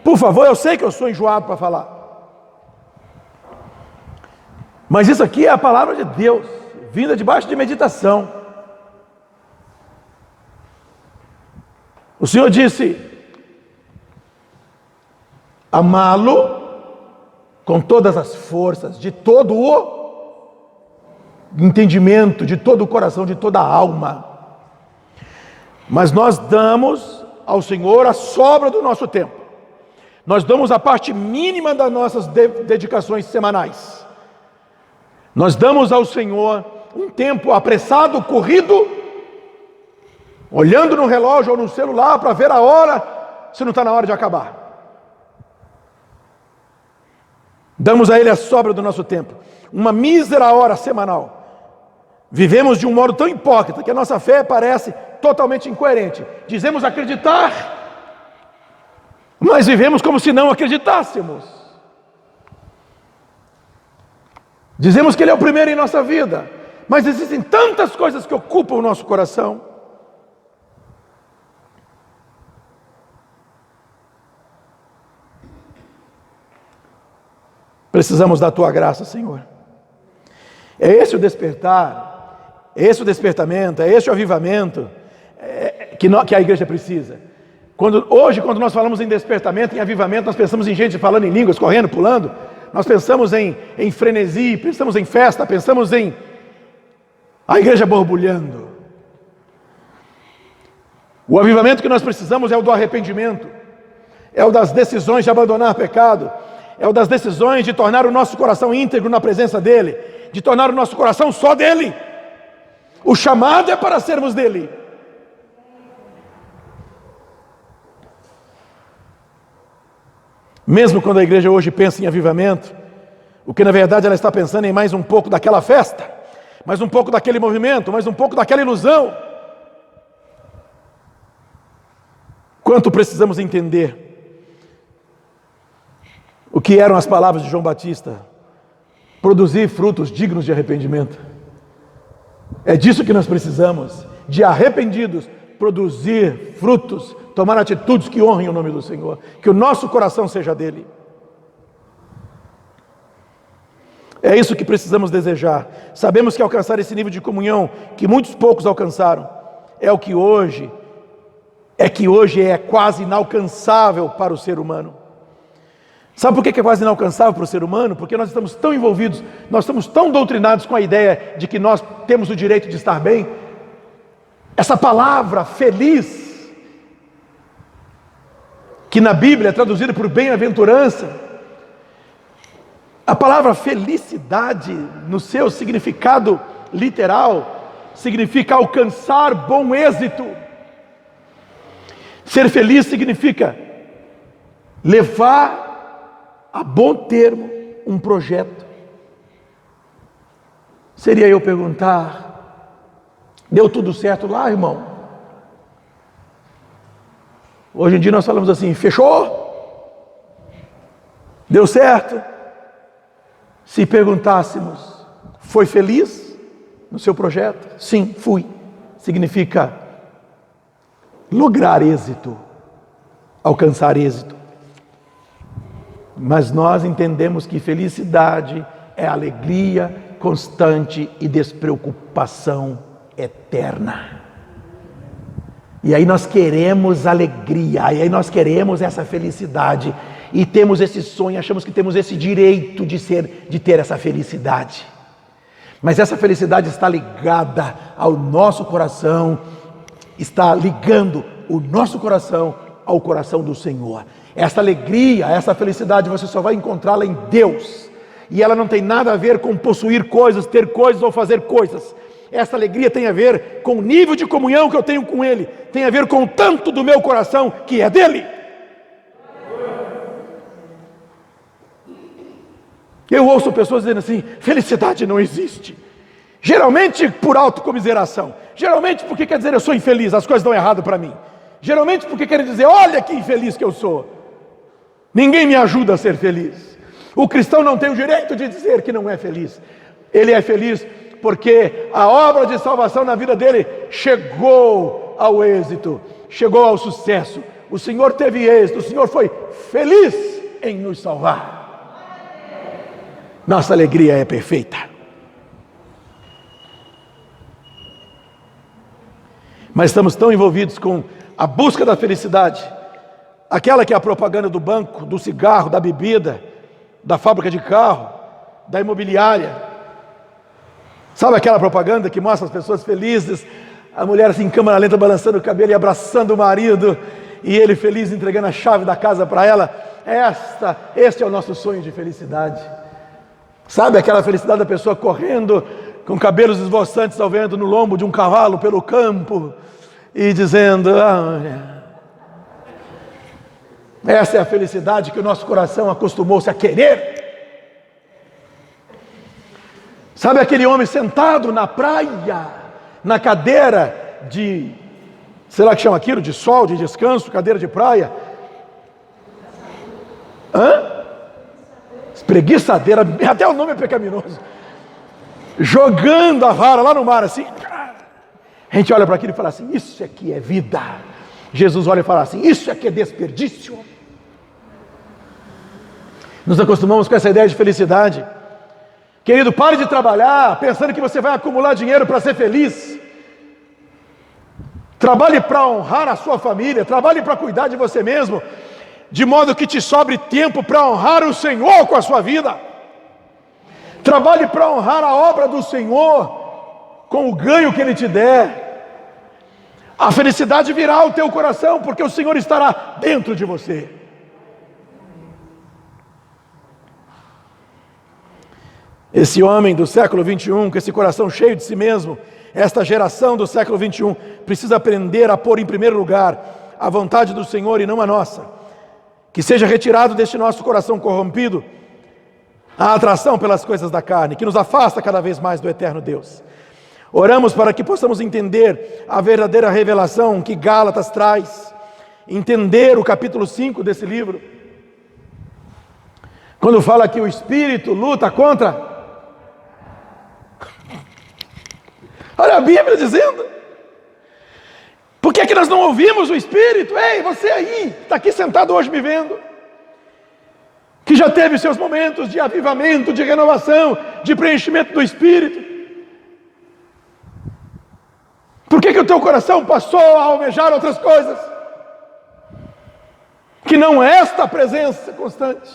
Por favor, eu sei que eu sou enjoado para falar, mas isso aqui é a palavra de Deus, vinda debaixo de meditação. O Senhor disse: amá-lo com todas as forças, de todo o entendimento, de todo o coração, de toda a alma. Mas nós damos ao Senhor a sobra do nosso tempo. Nós damos a parte mínima das nossas dedicações semanais. Nós damos ao Senhor um tempo apressado, corrido, olhando no relógio ou no celular para ver a hora, se não está na hora de acabar. Damos a Ele a sobra do nosso tempo, uma mísera hora semanal. Vivemos de um modo tão hipócrita que a nossa fé parece totalmente incoerente. Dizemos acreditar, mas vivemos como se não acreditássemos. Dizemos que Ele é o primeiro em nossa vida, mas existem tantas coisas que ocupam o nosso coração. Precisamos da Tua graça, Senhor. É esse o despertar, é esse o despertamento, é esse o avivamento que a igreja precisa. Hoje, quando nós falamos em despertamento, em avivamento, nós pensamos em gente falando em línguas, correndo, pulando. Nós pensamos em frenesi, pensamos em festa, pensamos em a igreja borbulhando. O avivamento que nós precisamos é o do arrependimento, é o das decisões de abandonar pecado, é o das decisões de tornar o nosso coração íntegro na presença dEle, de tornar o nosso coração só dEle. O chamado é para sermos dEle. Mesmo quando a igreja hoje pensa em avivamento, o que na verdade ela está pensando em mais um pouco daquela festa, mais um pouco daquele movimento, mais um pouco daquela ilusão. Quanto precisamos entender o que eram as palavras de João Batista: produzir frutos dignos de arrependimento. É disso que nós precisamos, de arrependidos, produzir frutos, tomar atitudes que honrem o nome do Senhor, que o nosso coração seja dele. É isso que precisamos desejar. Sabemos que alcançar esse nível de comunhão, que muitos poucos alcançaram, é que hoje é quase inalcançável para o ser humano. Sabe por que é quase inalcançável para o ser humano? Porque nós estamos tão envolvidos, nós estamos tão doutrinados com a ideia de que nós temos o direito de estar bem. Essa palavra feliz, que na Bíblia é traduzida por bem-aventurança, a palavra felicidade, no seu significado literal, significa alcançar bom êxito. Ser feliz significa levar a bom termo um projeto. Seria eu perguntar: deu tudo certo lá, irmão? Hoje em dia nós falamos assim: fechou? Deu certo? Se perguntássemos: foi feliz no seu projeto? Sim, fui. Significa lograr êxito, alcançar êxito. Mas nós entendemos que felicidade é alegria constante e despreocupação eterna. E aí nós queremos alegria, e aí nós queremos essa felicidade, e temos esse sonho, achamos que temos esse direito de ter essa felicidade. Mas essa felicidade está ligada ao nosso coração, está ligando o nosso coração ao coração do Senhor. Essa alegria, essa felicidade, você só vai encontrá-la em Deus. E ela não tem nada a ver com possuir coisas, ter coisas ou fazer coisas. Essa alegria tem a ver com o nível de comunhão que eu tenho com Ele. Tem a ver com o tanto do meu coração que é dele. Eu ouço pessoas dizendo assim: felicidade não existe. Geralmente por autocomiseração. Geralmente porque quer dizer eu sou infeliz, as coisas dão errado para mim. Geralmente porque quer dizer, olha que infeliz que eu sou. Ninguém me ajuda a ser feliz. O cristão não tem o direito de dizer que não é feliz. Ele é feliz porque a obra de salvação na vida dele chegou ao êxito, chegou ao sucesso. O Senhor teve êxito, o Senhor foi feliz em nos salvar. Nossa alegria é perfeita. Mas estamos tão envolvidos com a busca da felicidade, aquela que é a propaganda do banco, do cigarro, da bebida, da fábrica de carro, da imobiliária. Sabe aquela propaganda que mostra as pessoas felizes, a mulher assim em câmera lenta balançando o cabelo e abraçando o marido, e ele feliz entregando a chave da casa para ela? Este é o nosso sonho de felicidade. Sabe aquela felicidade da pessoa correndo com cabelos esvoaçantes ao vento no lombo de um cavalo pelo campo e dizendo: essa é a felicidade que o nosso coração acostumou-se a querer. Sabe aquele homem sentado na praia, na cadeira de, será que chama aquilo? De sol, de descanso, cadeira de praia? Espreguiçadeira, até o nome é pecaminoso. Jogando a vara lá no mar assim. A gente olha para aquilo e fala assim: isso aqui é vida. Jesus olha e fala assim: isso aqui é desperdício. Nos acostumamos com essa ideia de felicidade. Querido, pare de trabalhar pensando que você vai acumular dinheiro para ser feliz. Trabalhe para honrar a sua família, trabalhe para cuidar de você mesmo, de modo que te sobre tempo para honrar o Senhor com a sua vida. Trabalhe para honrar a obra do Senhor com o ganho que Ele te der. A felicidade virá ao teu coração, porque o Senhor estará dentro de você. Esse homem do século 21, com esse coração cheio de si mesmo, esta geração do século 21, precisa aprender a pôr em primeiro lugar a vontade do Senhor e não a nossa. Que seja retirado deste nosso coração corrompido a atração pelas coisas da carne, que nos afasta cada vez mais do eterno Deus. Oramos para que possamos entender a verdadeira revelação que Gálatas traz, entender o capítulo 5 desse livro, quando fala que o Espírito luta contra... Olha a Bíblia dizendo. Por que é que nós não ouvimos o Espírito? Ei, você aí, está aqui sentado hoje me vendo, que já teve seus momentos de avivamento, de renovação, de preenchimento do Espírito. Por que o teu coração passou a almejar outras coisas? Que não esta presença constante.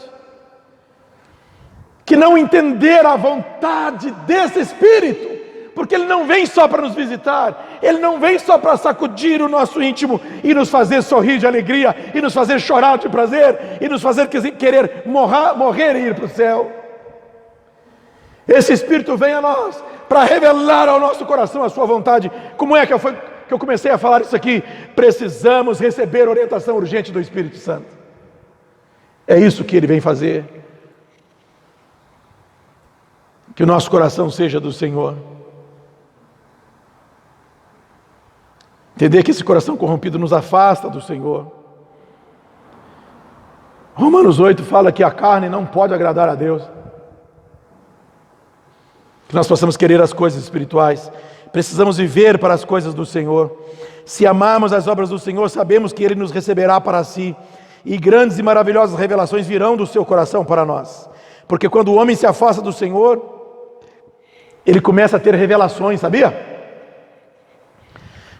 Que não entender a vontade desse Espírito. Porque Ele não vem só para nos visitar, Ele não vem só para sacudir o nosso íntimo e nos fazer sorrir de alegria, e nos fazer chorar de prazer, e nos fazer querer morrer e ir para o céu. Esse Espírito vem a nós para revelar ao nosso coração a sua vontade. Como é que eu comecei a falar isso aqui? Precisamos receber orientação urgente do Espírito Santo. É isso que Ele vem fazer. Que o nosso coração seja do Senhor. Entender que esse coração corrompido nos afasta do Senhor. Romanos 8 fala que a carne não pode agradar a Deus. Que nós possamos querer as coisas espirituais. Precisamos viver para as coisas do Senhor. Se amarmos as obras do Senhor, sabemos que Ele nos receberá para si. E grandes e maravilhosas revelações virão do seu coração para nós. Porque quando o homem se afasta do Senhor, ele começa a ter revelações, sabia?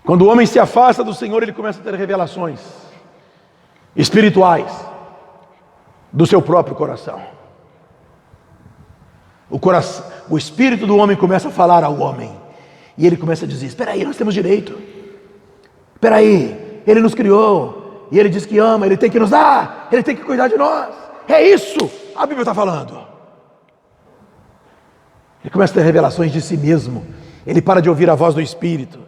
Quando o homem se afasta do Senhor, ele começa a ter revelações espirituais do seu próprio coração. O espírito do homem começa a falar ao homem, e ele começa a dizer: espera aí, nós temos direito. Espera aí, ele nos criou, e ele diz que ama, ele tem que nos dar, ele tem que cuidar de nós. É isso a Bíblia está falando. Ele começa a ter revelações de si mesmo. Ele para de ouvir a voz do Espírito.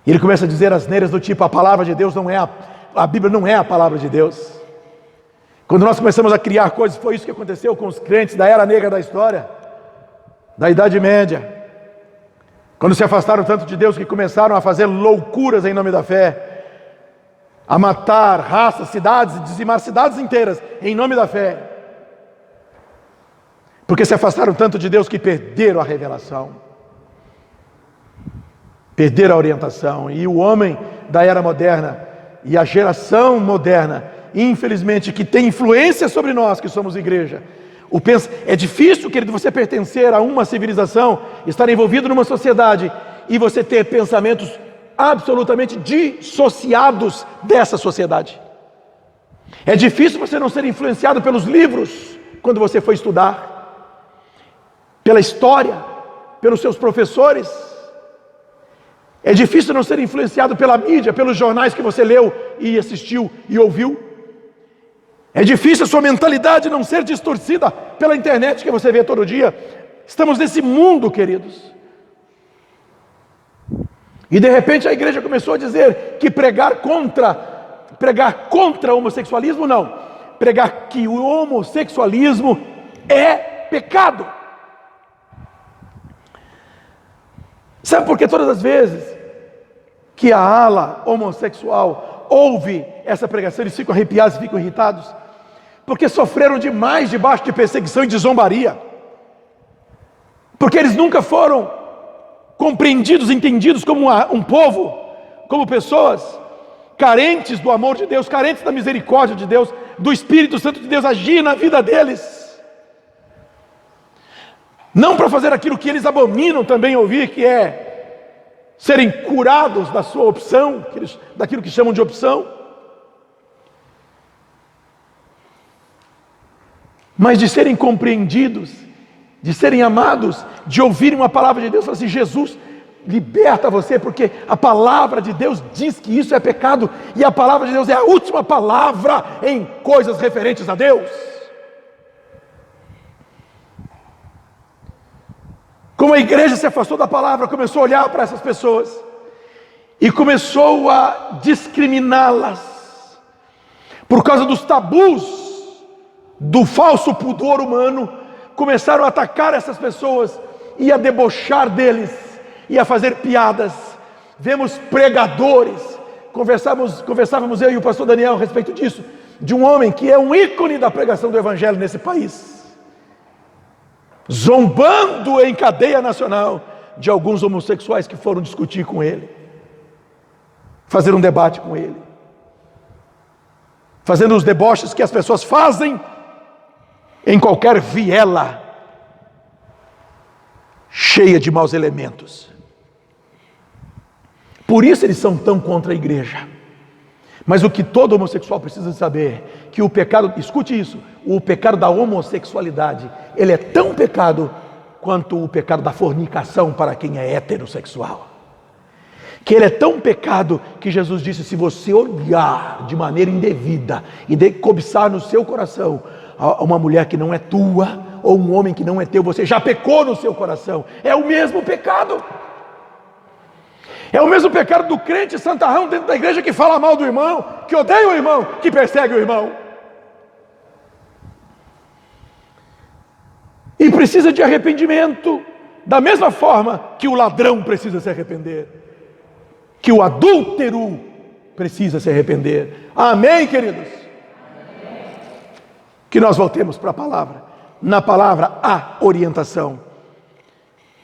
E ele começa a dizer asneiras do tipo: a palavra de Deus não é a Bíblia não é a palavra de Deus. Quando nós começamos a criar coisas, foi isso que aconteceu com os crentes da era negra da história, da Idade Média. Quando se afastaram tanto de Deus que começaram a fazer loucuras em nome da fé, a matar raças, cidades, dizimar cidades inteiras em nome da fé. Porque se afastaram tanto de Deus que perderam a revelação, perderam a orientação. E o homem da era moderna e a geração moderna, infelizmente, que tem influência sobre nós que somos igreja, é difícil, querido, você pertencer a uma civilização, estar envolvido numa sociedade e você ter pensamentos absolutamente dissociados dessa sociedade. É difícil você não ser influenciado pelos livros quando você for estudar, pela história, pelos seus professores. É difícil não ser influenciado pela mídia, pelos jornais que você leu e assistiu e ouviu. É difícil a sua mentalidade não ser distorcida pela internet que você vê todo dia. Estamos nesse mundo, queridos. E de repente a igreja começou a dizer que pregar contra o homossexualismo, não. Pregar que o homossexualismo é pecado. Sabe por que todas as vezes que a ala homossexual ouve essa pregação, eles ficam arrepiados, ficam irritados? Porque sofreram demais debaixo de perseguição e de zombaria. Porque eles nunca foram compreendidos, entendidos como um povo, como pessoas carentes do amor de Deus, carentes da misericórdia de Deus, do Espírito Santo de Deus agir na vida deles. Não para fazer aquilo que eles abominam também ouvir, que é serem curados da sua opção, daquilo que chamam de opção, mas de serem compreendidos, de serem amados, de ouvirem uma palavra de Deus, falar assim: Jesus, liberta você, porque a palavra de Deus diz que isso é pecado, e a palavra de Deus é a última palavra em coisas referentes a Deus. Como a igreja se afastou da palavra, começou a olhar para essas pessoas e começou a discriminá-las por causa dos tabus do falso pudor humano. Começaram a atacar essas pessoas e a debochar deles e a fazer piadas. Vemos pregadores, conversávamos eu e o pastor Daniel a respeito disso, de um homem que é um ícone da pregação do evangelho nesse país, zombando em cadeia nacional de alguns homossexuais que foram discutir com ele, fazer um debate com ele, fazendo os deboches que as pessoas fazem em qualquer viela cheia de maus elementos. Por isso eles são tão contra a igreja. Mas o que todo homossexual precisa saber, que o pecado, escute isso, o pecado da homossexualidade, ele é tão pecado quanto o pecado da fornicação para quem é heterossexual. Que ele é tão pecado que Jesus disse: se você olhar de maneira indevida e cobiçar no seu coração uma mulher que não é tua, ou um homem que não é teu, você já pecou no seu coração. É o mesmo pecado. É o mesmo pecado do crente santarrão dentro da igreja que fala mal do irmão, que odeia o irmão, que persegue o irmão. E precisa de arrependimento, da mesma forma que o ladrão precisa se arrepender, que o adúltero precisa se arrepender. Amém, queridos? Que nós voltemos para a palavra. Na palavra há orientação.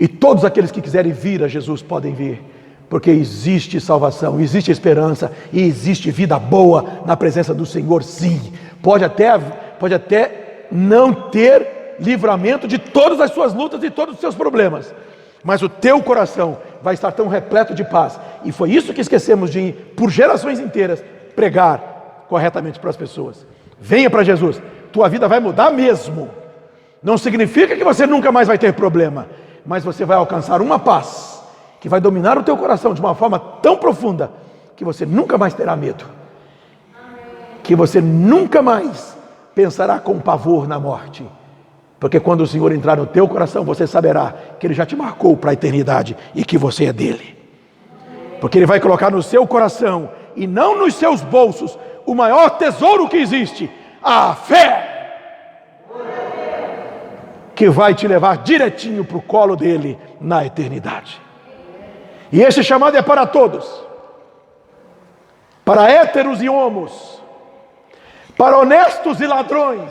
E todos aqueles que quiserem vir a Jesus podem vir, porque existe salvação, existe esperança e existe vida boa na presença do Senhor, sim. Pode até não ter livramento de todas as suas lutas e todos os seus problemas, mas o teu coração vai estar tão repleto de paz. E foi isso que esquecemos de, por gerações inteiras, pregar corretamente para as pessoas. Venha para Jesus, tua vida vai mudar mesmo. Não significa que você nunca mais vai ter problema, mas você vai alcançar uma paz que vai dominar o teu coração de uma forma tão profunda que você nunca mais terá medo, que você nunca mais pensará com pavor na morte, porque quando o Senhor entrar no teu coração, você saberá que Ele já te marcou para a eternidade e que você é dele, porque Ele vai colocar no seu coração e não nos seus bolsos o maior tesouro que existe, a fé, que vai te levar direitinho para o colo dele na eternidade. E esse chamado é para todos, para héteros e homos, para honestos e ladrões,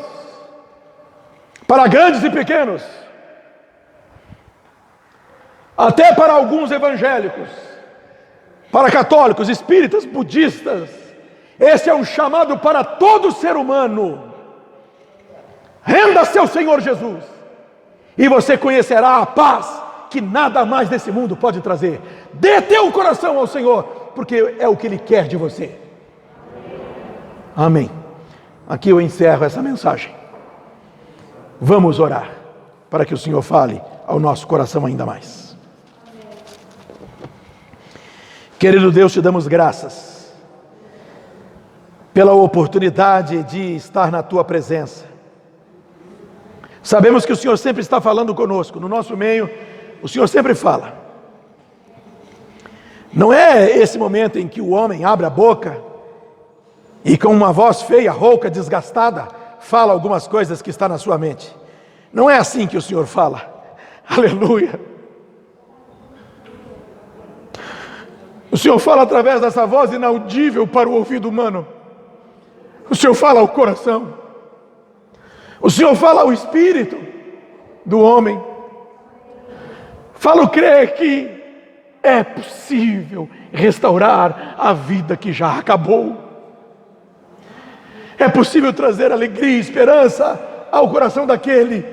para grandes e pequenos, até para alguns evangélicos, para católicos, espíritas, budistas. Esse é um chamado para todo ser humano. Renda-se ao Senhor Jesus e você conhecerá a paz que nada mais desse mundo pode trazer. Dê teu coração ao Senhor, porque é o que Ele quer de você. Amém. Aqui eu encerro essa mensagem. Vamos orar para que o Senhor fale ao nosso coração ainda mais. Querido Deus, te damos graças pela oportunidade de estar na tua presença. Sabemos que o Senhor sempre está falando conosco, no nosso meio, o Senhor sempre fala. Não é esse momento em que o homem abre a boca e com uma voz feia, rouca, desgastada, fala algumas coisas que está na sua mente. Não é assim que o Senhor fala. Aleluia. O Senhor fala através dessa voz inaudível para o ouvido humano. O Senhor fala ao coração. O Senhor fala ao espírito do homem. Fala o crer que é possível restaurar a vida que já acabou. É possível trazer alegria e esperança ao coração daquele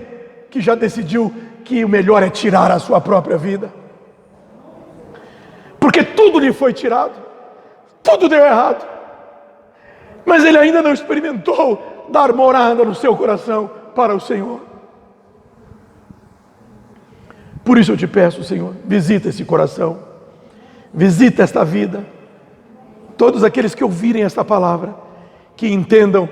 que já decidiu que o melhor é tirar a sua própria vida. Porque tudo lhe foi tirado, tudo deu errado, mas ele ainda não experimentou dar morada no seu coração para o Senhor. Por isso eu te peço, Senhor, visita esse coração, visita esta vida, todos aqueles que ouvirem esta palavra, que entendam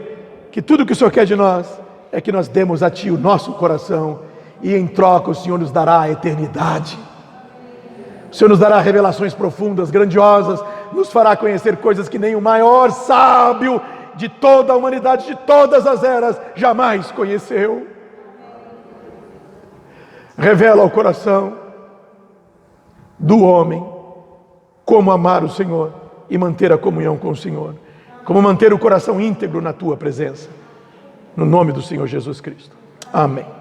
que tudo que o Senhor quer de nós é que nós demos a Ti o nosso coração e em troca o Senhor nos dará a eternidade. O Senhor nos dará revelações profundas, grandiosas, nos fará conhecer coisas que nem o maior sábio de toda a humanidade, de todas as eras, jamais conheceu. Revela ao coração do homem como amar o Senhor e manter a comunhão com o Senhor, como manter o coração íntegro na Tua presença, no nome do Senhor Jesus Cristo. Amém.